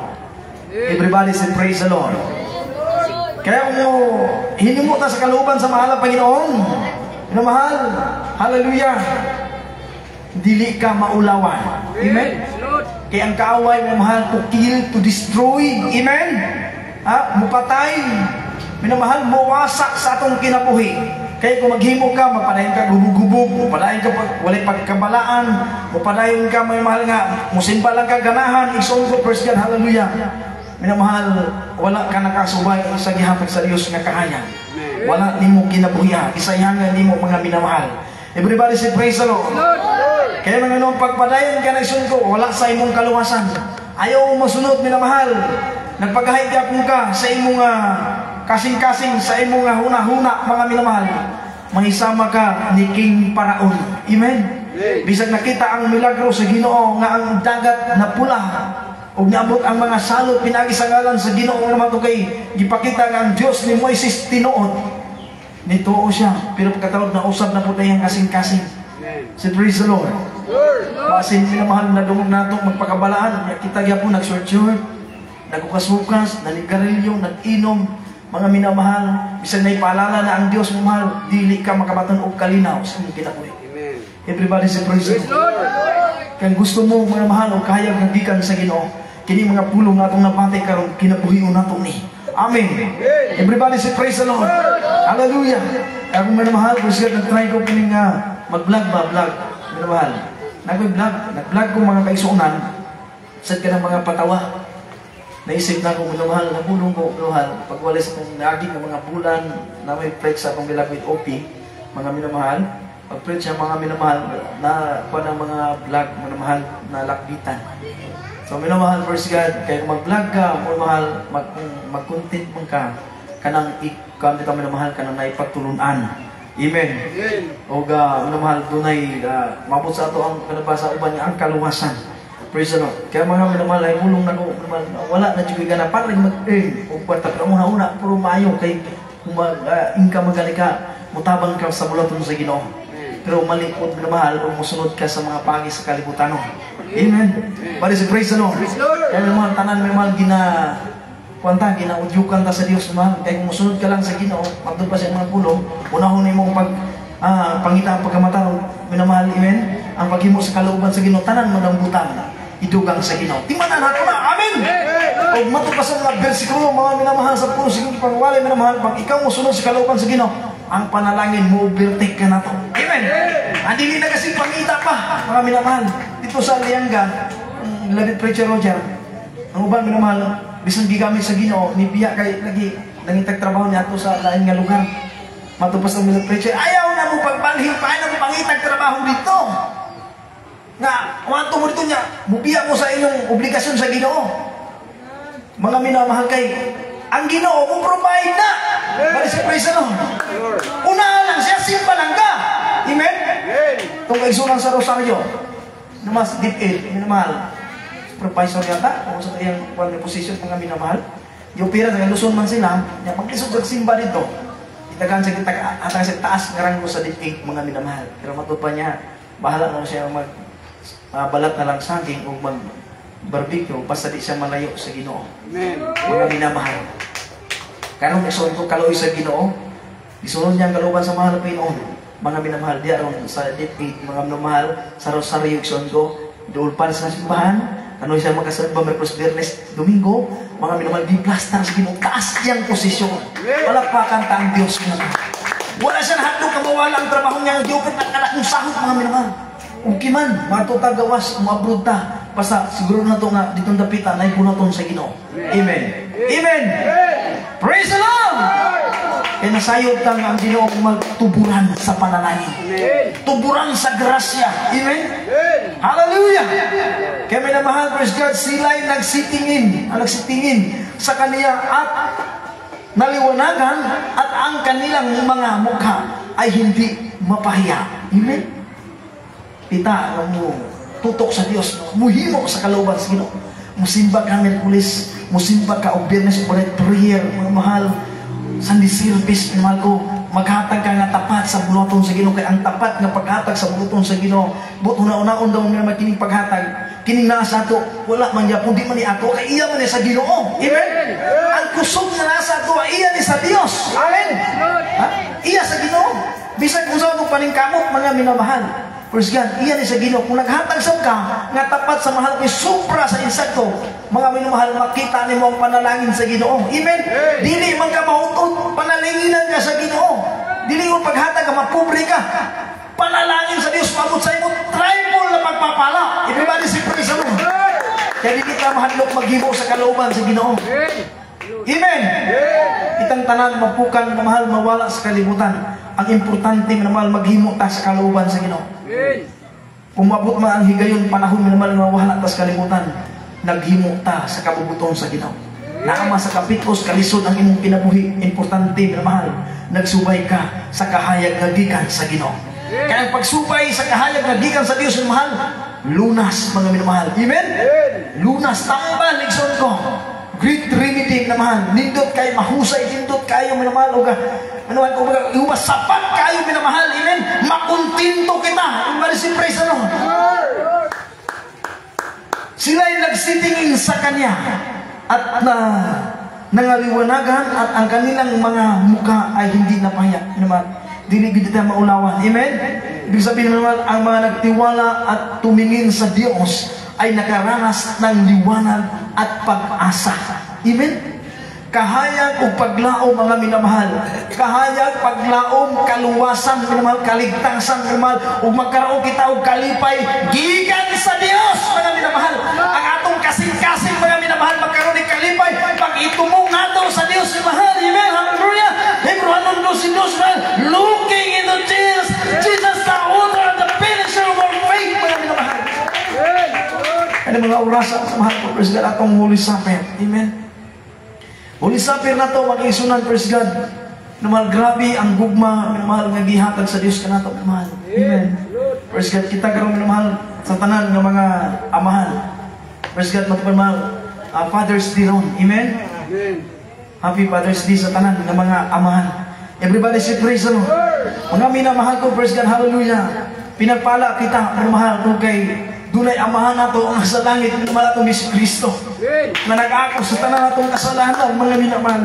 S4: Everybody say praise the Lord. Kaya kung hinimo ta sa kalooban sa mahal na Panginoon, na mahal, hallelujah, dili ka maulawan. Amen? Kaya ang kaaway na mahal, to kill, to destroy. Amen? Mupatay. Minamahal, mawasak sa atong kinabuhi. Kaya kung maghimo ka, mapadayon ka gubog-gubog, mapadayon ka walay pagkabalaan, mapadayon ka, may mahal nga, musimba lang ka ganahan, ison ko, praise God, hallelujah. Minamahal, wala ka nakasubay sa gihatag sa Diyos nga kahaya. Wala nimo kinabuhian, isayangan nimo mga minamahal. Everybody say praise the Lord. Kaya mga nung pagpadayon ka na ison ko, wala sa imong kaluwasan. Ayaw masunod, minamahal. Nagpagahay ka sa imong kasing-kasing, sa imong huna-huna, mga minamahal. Mahisama ka ni King Paraon. Amen? Bisag nakita ang milagro sa Ginoo nga ang dagat na pula ug niabot ang mga salot pinagi sa ngalan sa Ginoo naman to kay gipakita nga ang Dios ni Moises tinuod. Nituo siya, pero pagkatawag na usab na po tayong kasing-kasing. Si praise the Lord. Basin minamahal na dumog nato magpakabalaan. Kita gyapon nag-short-short, nagkukas-kukas, nanigarilyo, nag-inom, mga minamahal. Bisag na ipaalala na ang Dios mo mahal, dili ka makabaton og kalinaw sa imong kinabuhi. Everybody say praise the Lord. Kung gusto mo mga mahal o kaya kang gikan sa Ginoo, kini mga pulong natong napatay karon kinabuhion nato ni. Amen. Everybody say praise the Lord. Hallelujah. Kaya kung mga mahal, praise God, nag-try ko kini nga mag-vlog ba, vlog. Mga mahal, nag-vlog ko mga kaisunan, sad ka ng mga patawa. Naisip na akong mga mahal, nabulong ko, mga mahal, pag walis akong naaging ng mga bulan na may preach sa akong bilagwit OP, mga minamahal, pag-preach ang mga minamahal na kuha ng mga vlog, minamahal na lakbitan. So minamahal, praise God, kaya kung mag-vlog ka, minamahal, mag-content mo ka, kanang ikaw dito minamahal, kanang naipagtulunan. Amen. O minamahal, dunay, mabot sa ato ang kanabasa uban niya, ang kaluwasan. Praise the Lord. Kaya mga minamahal, ay mulong na ko, wala na dyan ka na, parang mag-earn, o patag na una-una, puro maayo, kay kung ingka magali ka, mutabang ka sa mulaton sa Ginoo. Pero malikot minamahal kung musunod ka sa mga pagi sa kalibutan. Amen. Bali si praise the Lord. Kaya minamahal, tanan minamahal, ginaudyukan ta sa Dios minamahal. Kaya kung musunod ka lang sa Ginoo, magdun pa sa mga pulong, unahon mo pangita ang pagkamata, minamahal, amen. Ang paghimo sa kalooban sa Ginoo, tanan madambutan, idugang sa Ginoo. Timanan nato na. Amen. O matupas ang mga bersikulo, mga minamahal sa puno, siguro pangwalay minamahal, pag ikaw musunod sa kalooban sa Ginoo, ang panalangin mo, overtake ka na to. Amen. Hindi na kasi pangita pa, mga minamahal. Dito sa Alianga, ang labit preacher Roger, ang uban minamahal, bisang gigamit sa Ginoo, nibiya kay lagi nangitag trabaho niya ato sa lain nga lugar. Matupas ang labit preacher, ayaw na mo pagbalhin, paano mo pangitag trabaho dito? Nga, kumanto mo dito niya, mubiya mo sa inyong obligasyon sa Ginoo. Mga minamahal kay, ang Ginoo mo provide na. Bali si praise the Lord. Unahan lang siya, simba lang ka. Amen? Itong kaisulang sa Rosario, na mas deep it, minamahal. supervisor yata, kung sa kanyang position mga minamahal. Yung pira sa Luzon man sila, paglisod sa simba dito, itagan sa taas ng ranggo sa D8 mga minamahal. Pero matupa niya, bahala na siya balat na lang saging o mag-barbecue basta di siya malayo sa Ginoo. Mga minamahal. Karong isuon ko kaloy sa Ginoo, isunod niya ang kaluban sa mahal na Pinoon. Mga minamahal, di aron sa D8, mga minamahal, sa Rosario isuon ko, doon pa sa simbahan, ano siya magkasabay Merkulis, Biyernes, Domingo, mga minamahal, di plastar sa Ginoo, taas niyang posisyon. Palakpakan ta ang Diyos mo. Wala siya nahatog kamawala ang trabaho niya, giupit ang anak ng sahot, mga minamahal. Okay man, matutag gawas, umabroad ta. Basta siguro na ito nga, ditong dapita, na ipunaton sa Ginoo. Amen. Amen. Praise the Lord! Kaya nasayod ka nga ang Ginoo magtuburan sa panalangin. Tuburan sa grasya. Amen. Hallelujah! Kaya may namahal, praise God, sila'y nagsitingin sa kaniya at naliwanagan at ang kanilang mga mukha ay hindi mapahiya. Amen. Pita, mo tutok sa Dios, muhimo sa kalooban sa Ginoo. Musimba ka Merkulis, musimba ka og Biyernes ulit prayer, mga mahal. Sunday service, mahal ko, maghatag ka nga tapat sa buluton sa Ginoo, kay ang tapat nga paghatag sa buluton sa Ginoo, but una-unaon daw nga kining paghatag, kining nasa ato, wala man gyapon, di man ni ato, kay iya man ni sa Ginoo. Amen. Ang kusog nga nasa ato, iya ni sa Dios. Amen. Ha? Iya sa Ginoo. Bisag kung saan mo paningkamot, mga minamahal. Praise God, iyan sa Ginoo. Kung naghatag sa ka, nga tapat sa mahal ko, supra sa insakto, mga minamahal, makita ni mo ang panalangin sa Ginoo. Amen? Dili man ka mahutot, panalinginan ka sa Ginoo. Dili mo paghatag ka, mapobre ka. Panalangin sa Diyos, pabot sa imo, triple na pagpapala. Everybody say praise the Lord. Kaya di kita mahadlok maghibo sa kalooban sa Ginoo. Amen. Itang tanan, mapukan, mahal, mawala sa kalibutan. Ang importante, mahal, maghimo ta sa kalooban sa Ginoo. Kung mabot man ang higayon panahon naman ng mawala tas kalimutan, naghimo ta sa kabubuton sa Ginoo. Naama sa kapitos kalisod ang imong kinabuhi, importante minamahal, nagsubay ka sa kahayag nga gikan sa Ginoo. Kaya ang pagsubay sa kahayag nga gikan sa Dios minamahal, lunas mga minamahal. Amen. Lunas tambal igsoon ko. Great remedy minamahal. Nindot kay mahusay, nindot kayo minamahal uga. Ano man ko baga, iwas sapat kayo minamahal. Amen. Makuntinto kita. Everybody say praise the Lord. Sila'y nagsitingin sa Kanya at nangaliwanagan at ang kanilang mga mukha ay hindi napahiya. Dili gid ta maulawan. Amen. Ibig sabihin naman ang mga nagtiwala at tumingin sa Dios ay nakaranas ng liwanag at pag-asa. Amen. Kahayag o paglaom mga minamahal. Kahayag, paglaom, kaluwasan, minamahal, kaligtasan, minamahal, o magkaroon kita o kalipay, gigan sa Dios, mga minamahal. Ang atong kasing-kasing, mga minamahal, magkaroon ng kalipay, pag itumong nato sa Dios, minamahal. Amen. Hallelujah. Hebrew 12, looking into Jesus, Jesus the author and the finisher of our faith, mga minamahal. Ano mga orasan sa mahal ko, praise God, atong Holy Supper. Amen. Holy Supper na to, mag-isunan, praise God. Namahal, grabe ang gugma, minamahal, nga gihatag sa Diyos ka na to, minamahal. Amen. Praise God, kita karong minamahal sa tanan ng mga amahan. Praise God, minamahal, Father's Day ron. Amen. Happy Father's Day sa tanan ng mga amahan. Everybody say praise the Lord. Mga minamahal ko, praise God, hallelujah. Pinagpala kita, minamahal, kung kay dunay amahan nato ang sa langit, minamahal itong Yesu Kristo. Na nag-ako sa tanan natong kasalanan, mga minamahal.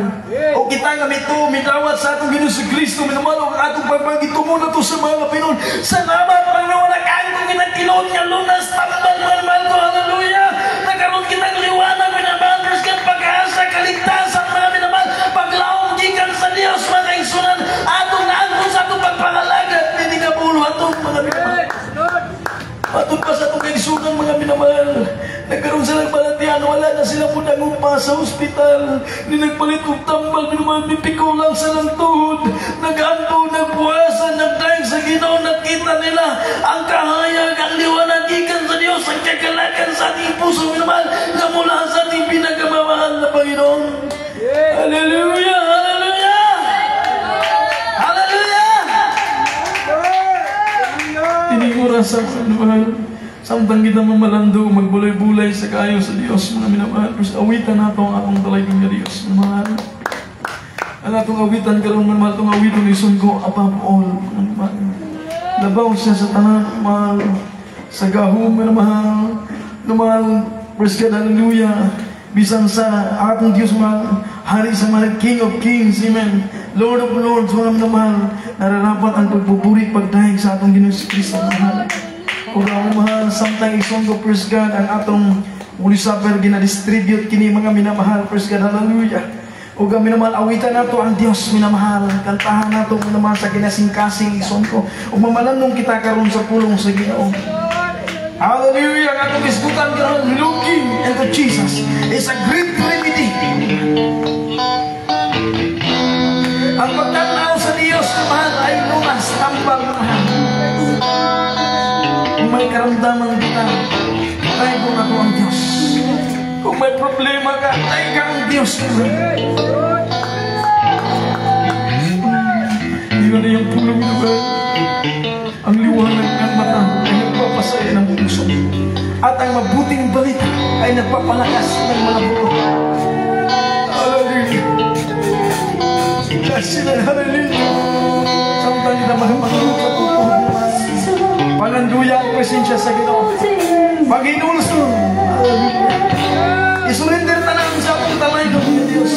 S4: O kita nga mitawat sa atong Yesu Kristo, minamahal, o atong pagpagitumo na to sa mga Pinoon. Salamat, Panginoon, nag-angkong kinagkilon nga lunas, tambal, minamahal ko, hallelujah. Nagkaroon kitang liwanag, minamahal, kaskan pag-asa, kaligtasan, mga minamahal, paglaong gikan sa Dios, mga isunan, atong naangkong sa atong pagpangalagat, hindi ka bulo atong mga minamahal. Patun pa sa itong kaigsunan, mga minamahal. Nagkaroon silang balatian, wala na silang munang pa sa ospital. Ni nagpalit kong tambal, minamahal, nipiko lang sa lang tuhod. Nag-anto, nagpuwasan, nagdaing sa Ginoo, nakita nila ang kahayag, ang liwanag, ikan sa Diyos, ang kagalakan sa ating puso, minamahal, na mula sa ating pinakamamahal na Panginoon. Hallelujah! Hallelujah! Hallelujah! Tinigura sa
S3: Samtang kita mamalando, magbulay-bulay sa kayo sa Diyos, mga minamahal. Pero awitan na ito ang akong talagang nga Diyos, mga mahal. Ang atong awitan karon man mahal, itong awitan ni Sungo, above all, mga mahal. Labaw siya sa tanan, mahal. Sa gahom, mga mahal. Mahal, praise God, hallelujah. Bisan sa atong Diyos, mahal. Hari sa mahal, King of Kings, amen. Lord of Lords, mga mahal. Nararapat ang pagpupurit, pagdahig sa atong Ginoong Kristo, mahal. Kung ang mahal, samtang isonggo, praise God, ang atong Holy Supper, ginadistribute kini mga minamahal, praise God, hallelujah. O ang minamahal, awitan nato ang Diyos, minamahal. Kantahan nato, minamahal, sa kinasing-kasing isonggo. O mamalanong kita karon sa pulong sa Ginoo. Hallelujah, ang atong isgutan karon, looking into Jesus is a great remedy. Ang pagtanaw sa Diyos, mahal, ay lunas, tambal, mahal. Kung may karamdaman kita, tayo kung ako ang Diyos. Kung may problema ka, tayo ka ang Diyos. Hindi ko na yung pulong na ba? Ang liwanag ng mata ay nagpapasaya ng puso. At ang mabuting balita ay nagpapalakas ng mga buto. Hallelujah. Kasi na hallelujah. Samtang kita mahamagod sa puto. Panganduya ang presensya sa Ginoo. Pag-inulso. Isurrender na lang sa akong talay ng Diyos.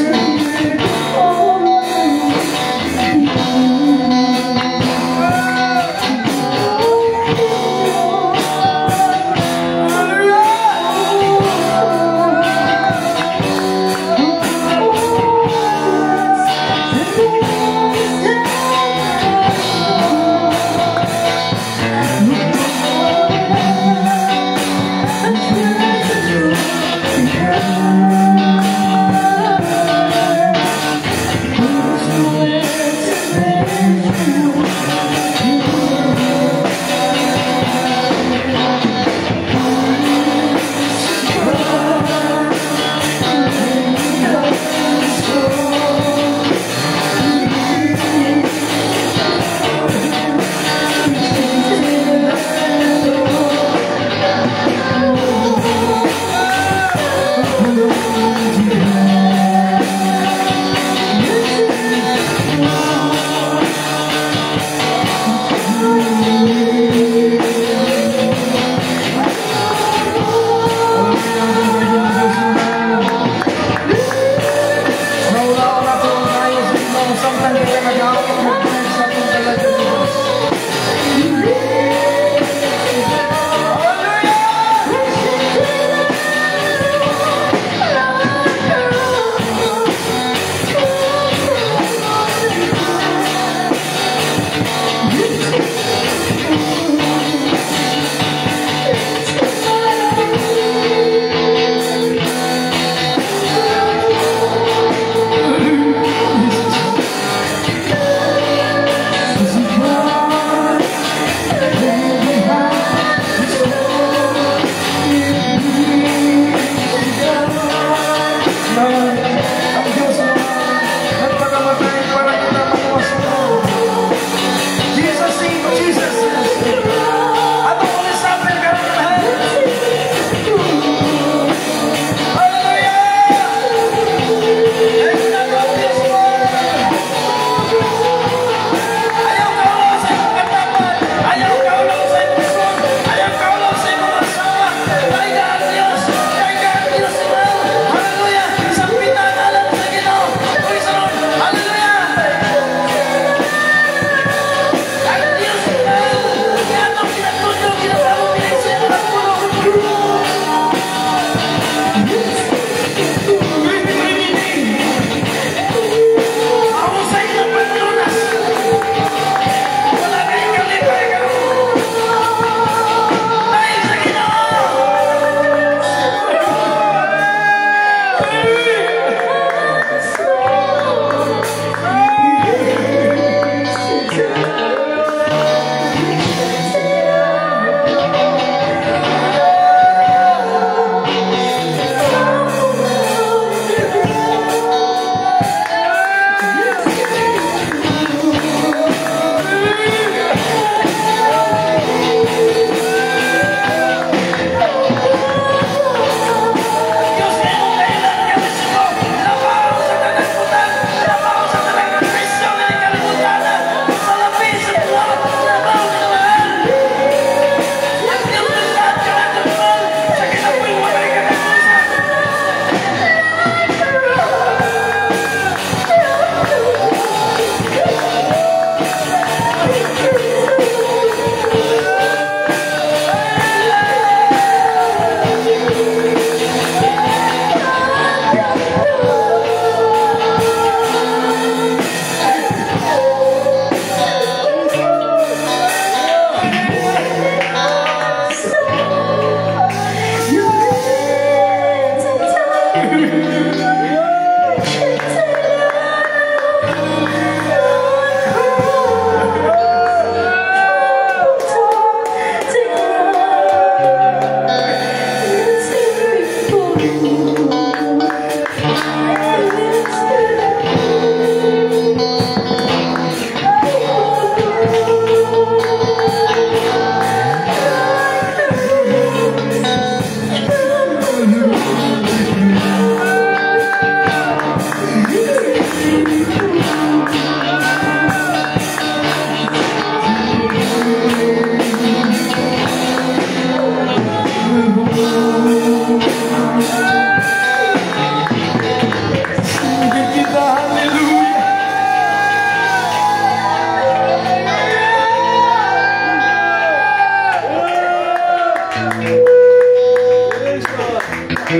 S3: Sa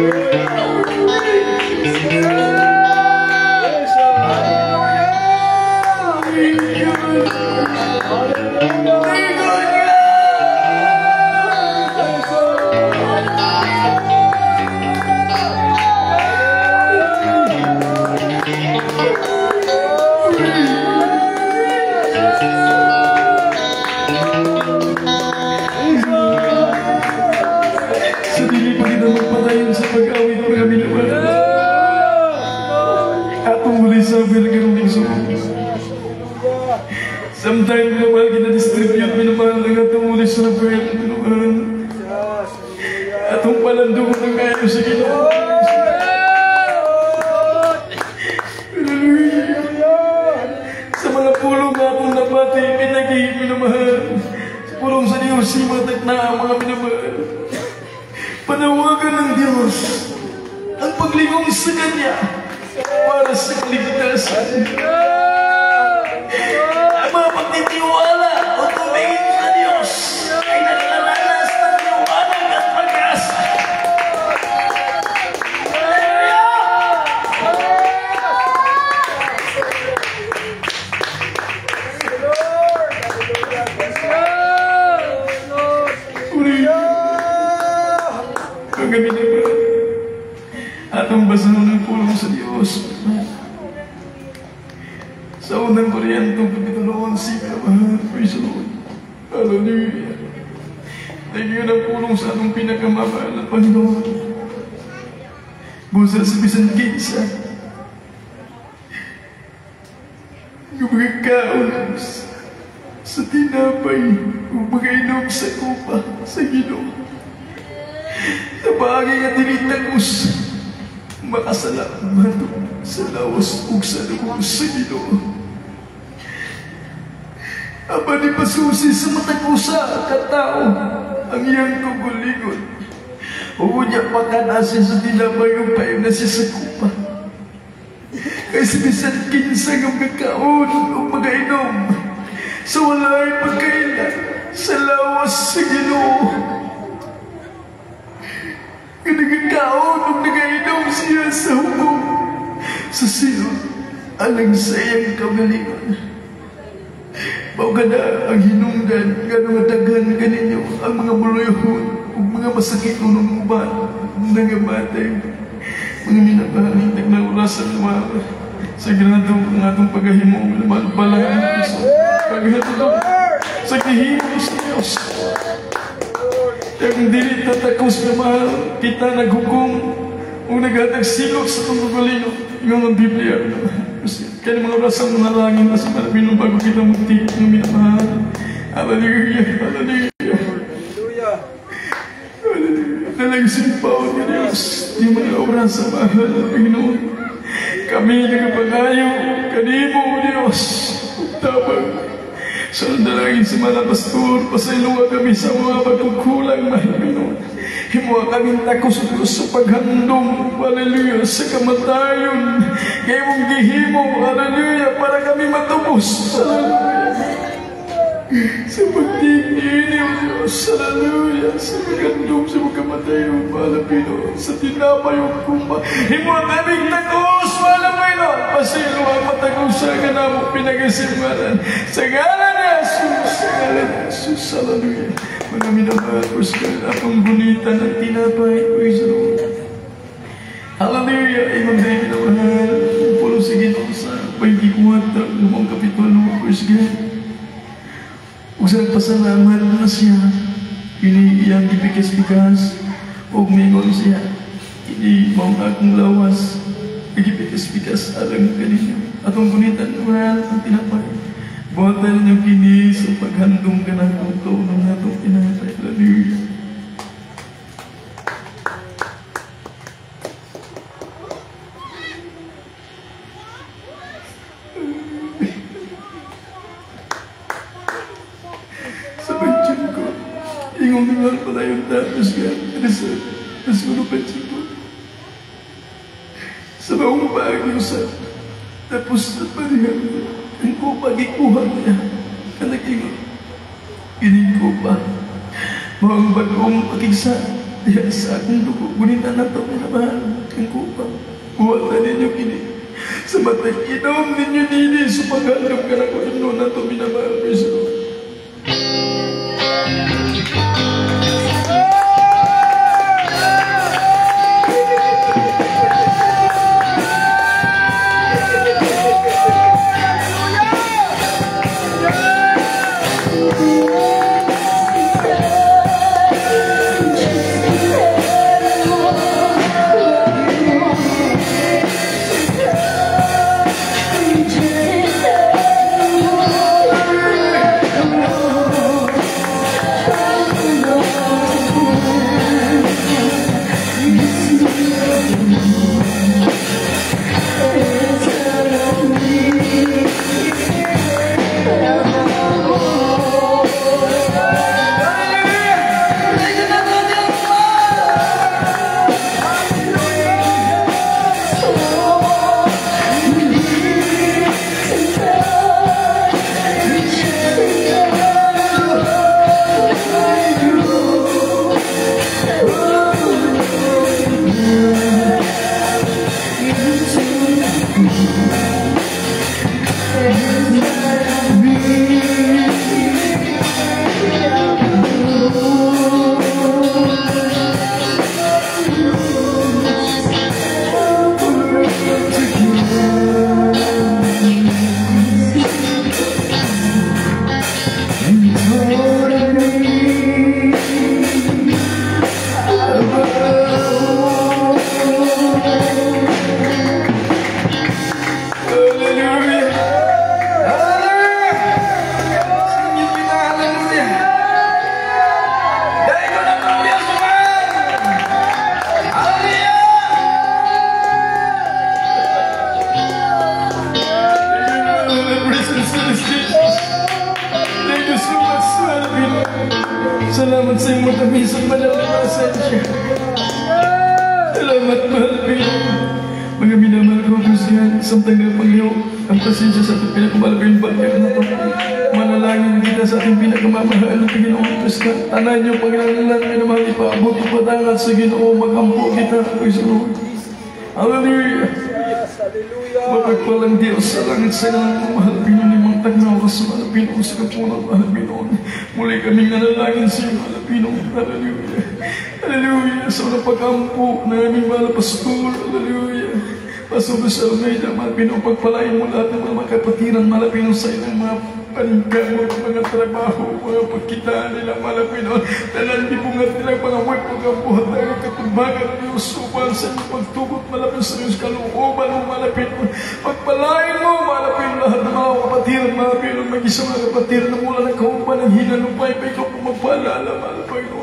S3: dili pa kita magpatayon sa pag-awit mga minamahal. Atong muli sabi na ganun din sa sometime minamahal kita-distribute minamahal ng atong muli sabi minamahal. Atong palandong ng kayo sa Ginoo. Sa mga pulong atong napati, pinagi minamahal. Sa pulong sa Diyos, simatak na ang mga minamahal. Panawagan ng Diyos ang paglingong sa Kanya para sa kaligtasan. Ang mga pagtitiwala o tumingin sa Diyos ay naglalanas ng liwanag at pag-asa. Kami naman atong basahan ng pulong sa Diyos. Sa unang Korinto, kapitulo 11, minamahal, praise the Lord. Hallelujah. Nagyan ang pulong sa atong pinakamamahal na Panginoon. Busa sa bisan kinsa. Gumagakaon sa tinapay, gumagainom sa kupa sa Ginoo. Sa bagay nga tinitagos, makasalamat sa lawas ug sa loob sa Ginoo. Aba ni pasusi sa matagusa katao ang iyang kugulingon. O niya pakanasi sa tinapay ug payo na siya sa kupa. Kay si bisan kinsa nga magkaon ug magainom sa walay pagkailan sa lawas sa Ginoo. Nagkakaon o nagainom siya sa hukom sa sino alang sa iyang kagalingon. Baga ang hinungdan gano'ng daghan kaninyo ang mga buloyhon o mga masakit ng uban nangamatay. Mga minamahal, nagnaurasan naman sa ginatong ang atong paghahimo malbalang ang Kristo. Paghatulog sa gihimo sa Diyos. Kung dili tatakos na mahal, kita naghukom o naghatagsilot sa itong gugalino. Yung ang Biblia. Kaya mga orasang manalangin na sa marabino bago kita magtigit ng minamahal. Hallelujah! Hallelujah! Hallelujah! Nalagsimpaw ni Diyos. Di mga orasa mahal na Panginoon. Kami nagapagayo, kanimo Diyos. Tabang. Sa dalangin sa mga pastor, pasailungan kami sa mga pagkukulang, mahal Panginoon. Himuha kaming takos sa paghandong, hallelujah, sa kamatayon. Kaya mong gihimo, hallelujah, para kami matubos, hallelujah. Sa pagtingin, Diyos, hallelujah, sa paghandong, sa mga kamatayon, mahal Panginoon, sa tinapay o kumpa. Himuha kaming takos, mahal Panginoon, pasailungan matagusa ka na mo pinagasimanan. Sa ngalan ni Jesus, sa ngalan ni Jesus, hallelujah. Mga minamahal, praise God, atong gunitan ng tinapay, praise the Lord. Hallelujah, Imam David, minamahal, pulo sa Ginoo sa 24, lumang kapitulo, praise God. Huwag sa nagpasalamat na siya, ini iyang gipikas-pikas, huwag mingon siya, ini mong akong lawas, gipikas-pikas alang kanina. Atong gunitan, mahal, ang tinapay. Buhatan niyo kini sa paghandong ka ng tuto ng atong tinapay. Hallelujah. Sa pansyon ko, ingong naman pala yung tapos ka. Sa mga pansyon ko. Sa mga bagyo sa tapos na parihan ko. Ang ko pagikuha niya, kanaging ining ko pa. Mga bagong pagkisa, diha sa akong dugo. Gunitan na ito, minamahal, ang kupang. Buwatan ninyo kini. Sa matang inom ninyo nini, sa paghandog ka na ko ino na ito, minamahal, praise the Lord. Salamat sa iyong matamisang malalabasan siya. Salamat, mahal Panginoon. Mga minamahal ko, Kristiyan, samtang na Panginoon, ang pasensya sa ating pinakamalabing bagay na ito. Manalangin kita sa ating pinakamamahal na Panginoon, Kristiyan. Tanan niyo, Panginoon, minamahal, ipaabot o patangat sa Ginoo, magampo kita, praise the Lord. Hallelujah. Mapagpalang Diyos sa langit sa ilang mahal Panginoon, limang tagnaw ka sa mahal Panginoon sa kapunan, mahal Panginoon. Muli kaming nanalangin sa iyo, mahal Panginoon. Hallelujah. Hallelujah. Sa mga pagkampo na aming mahal Pastor. Hallelujah. Pastor sa Almeida, mahal Panginoon, pagpalain mo lahat ng mga kapatiran, mahal Panginoon, sa ilang mga paninggan, mga trabaho, mga pagkitaan nila, mahal Panginoon. Tanan di bungat nilang mga web, pagkampuhat na katumbagan, Diyos, upang sa iyong pagtugot, mahal Panginoon, sa iyong kalooban mo, mahal Panginoon. Pagpalain mo, mahal Panginoon, lahat ng mga kapatiran, mahal Panginoon, mag-isang mga kapatiran na mula ng kaupan ng hinalupay, pa ikaw po magpaalala, mahal Panginoon.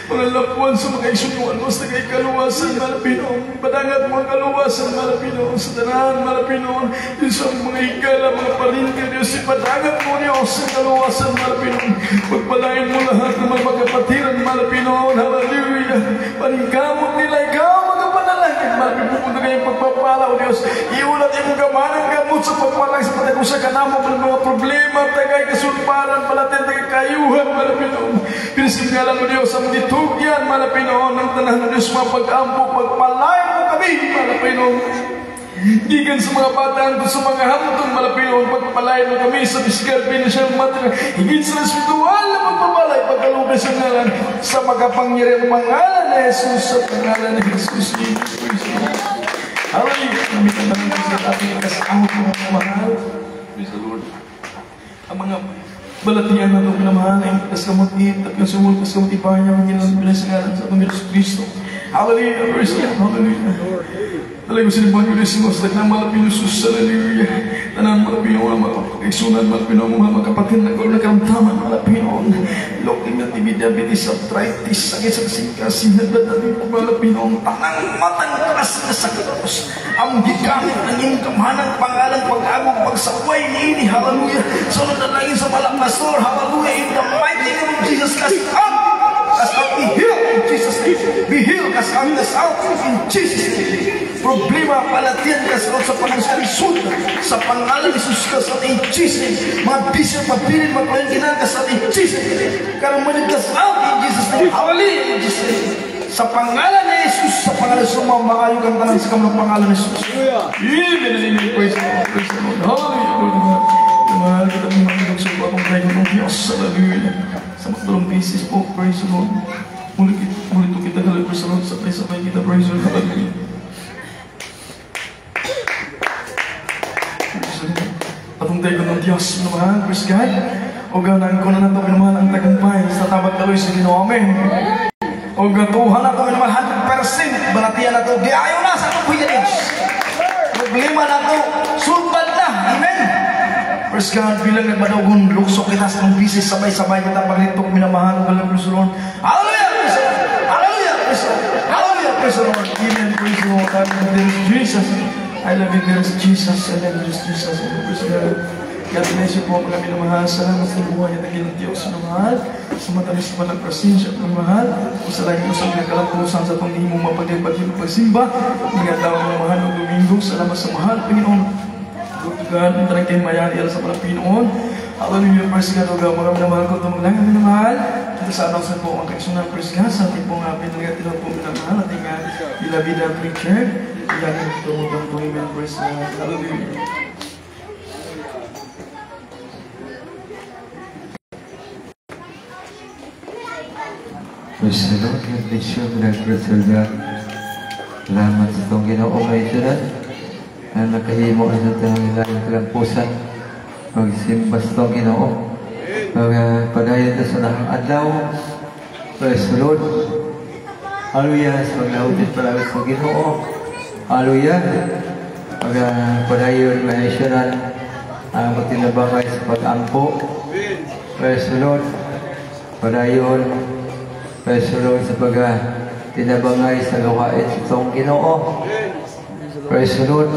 S3: Mga lapuan sa mga isunuan mo sa kay kaluwasan, mahal Panginoon. Padangat mga kaluwasan, mahal Panginoon. Sa danahan, mahal Panginoon. Diyos ang mga higala, mga palinga, Diyos, ipadangat mo Diyos sa kaluwasan, mahal Panginoon. Pagpalain mo lahat ng mga magkapatiran, mahal Panginoon. Hallelujah. Paningkamot nila, ikaw magkapanalangin, mahal Panginoon. Pupunta kayong pagpapala, O Diyos. Iulat yung gamanang gamot sa pagpalang sa patagong sa kanamo ng mga problema, tagay kasulparan, palatin, tagay kayuhan, mahal Panginoon. Pinasingalan mo Diyos ang ditugyan, mahal Panginoon, ng tanah ng Diyos, mga pag-ampo, pagpalain mo kami, mahal Panginoon. Gigan sa mga bataan ko sa mga hamtong, mahal Panginoon, pagpalain mo kami sa fiskal, financial matter, higit sa spiritual na pagpapalay, pagkalubay sa ngalan, sa makapangyarihan pangalan na Jesus, sa pangalan na Jesus. Hallelujah. Kami tanang ko sa ating kasahot ng mga mahal. Praise the Lord. Ang mga balatian na itong pinamahal ay kaskamutit at kasumul kaskamuti pa niya ang ginang pinasangalan sa Panginoon Yesus Cristo. Hallelujah. Praise God. Hallelujah. Talagang sinibang ko Yesus Mas na malapin Yesus. Hallelujah. Tanan malapin ang mga pagkaisunan, malapin ang mga kapatid na karoon na karamtaman, malapin ang loking na TB, diabetes, arthritis, sakit sa kasing-kasing, malapin ang tanang matangkas na sakit. Ang gigamit ng iyong kamahanang pangalan, pag-agong, pagsaway ni ini. Hallelujah. So nanalangin sa malak pastor. Hallelujah. In the mighty name of Jesus, cast out. Cast out. Be healed in Jesus' name. Be healed. Cast out. Cast out in Jesus' name. Problema, palatian, cast out sa pangusalisod. Sa pangalan ni Jesus, cast out in Jesus' name. Mga bisyo, pagpilin, magpahinginan, cast out in Jesus' name. Karamanin, cast out in Jesus' name. Hallelujah in Jesus' name.
S4: Sa pangalan ni Jesus, sa pangalan sumamaayo kang tanan sa kamang pangalan ni Jesus.
S3: Hallelujah. Praise the Lord. Praise the Lord. Hallelujah. Mahal kita ng mga ilog sa upang tayo ng Diyos. Hallelujah. Sa magdalong pieces po. Praise the Lord. Muli ito kita hallelujah. Praise the Lord. Sabay-sabay kita. Praise the Lord. Hallelujah. Atong tayo ng Diyos. Minamahal. Praise God. O ganang ko na nato minamahal ang tagumpay sa tabag kaloy sa Ginoo. Amen. O gatuhan na ito minamahal 100%. Balatian na ito. Di ayaw na sa itong Kuya Diyos. Problema na ito. Sulbad na. Amen. Praise God, bilang nagmadawgon, luksok kita sa mga bisis, sabay-sabay kita paglitok, minamahal, walang praise the Lord. Hallelujah! Praise the Lord! Hallelujah! Praise the Lord! Hallelujah! Praise the Lord! Amen! Praise the Lord! There is Jesus. I love you, there is Jesus. I love you, Jesus. Praise God. God bless you po, mga minamahal. Salamat sa buhay at ang Diyos, minamahal. Sa matamis naman ang presensya, minamahal. Kung sa lagi mo sa mga kalampusan sa itong hindi mo mapagpagpagpag pagsimba, mga tao, minamahal, ng Domingo. Salamat sa mahal, Panginoon. God, minta kayo mayari sa mga Pinoon. Hallelujah, praise God, mga minamahal ko itong lang, minamahal. Ito sa anong sa po ang kaisunan, praise God, sa ating pong pinagatilang po minamahal, ating Bila-Vida preacher, iyan ito itong po, amen, praise God, hallelujah.
S5: Praise the Lord, God bless you, praise God. Salamat sa itong Ginoo may sulat. Na nakahimo sa tanang ilang talampusan magsimba sa itong Ginoo padayon na sa nakang adlaw. Praise the Lord. Hallelujah. Sa maglautin palagi sa Ginoo. Hallelujah. Padayon mahisyanan ang magtinabangay sa pag-ampo. Praise the Lord. Padayon praise the Lord sa pag-tinabangay sa gawain sa itong Ginoo. Praise the Lord.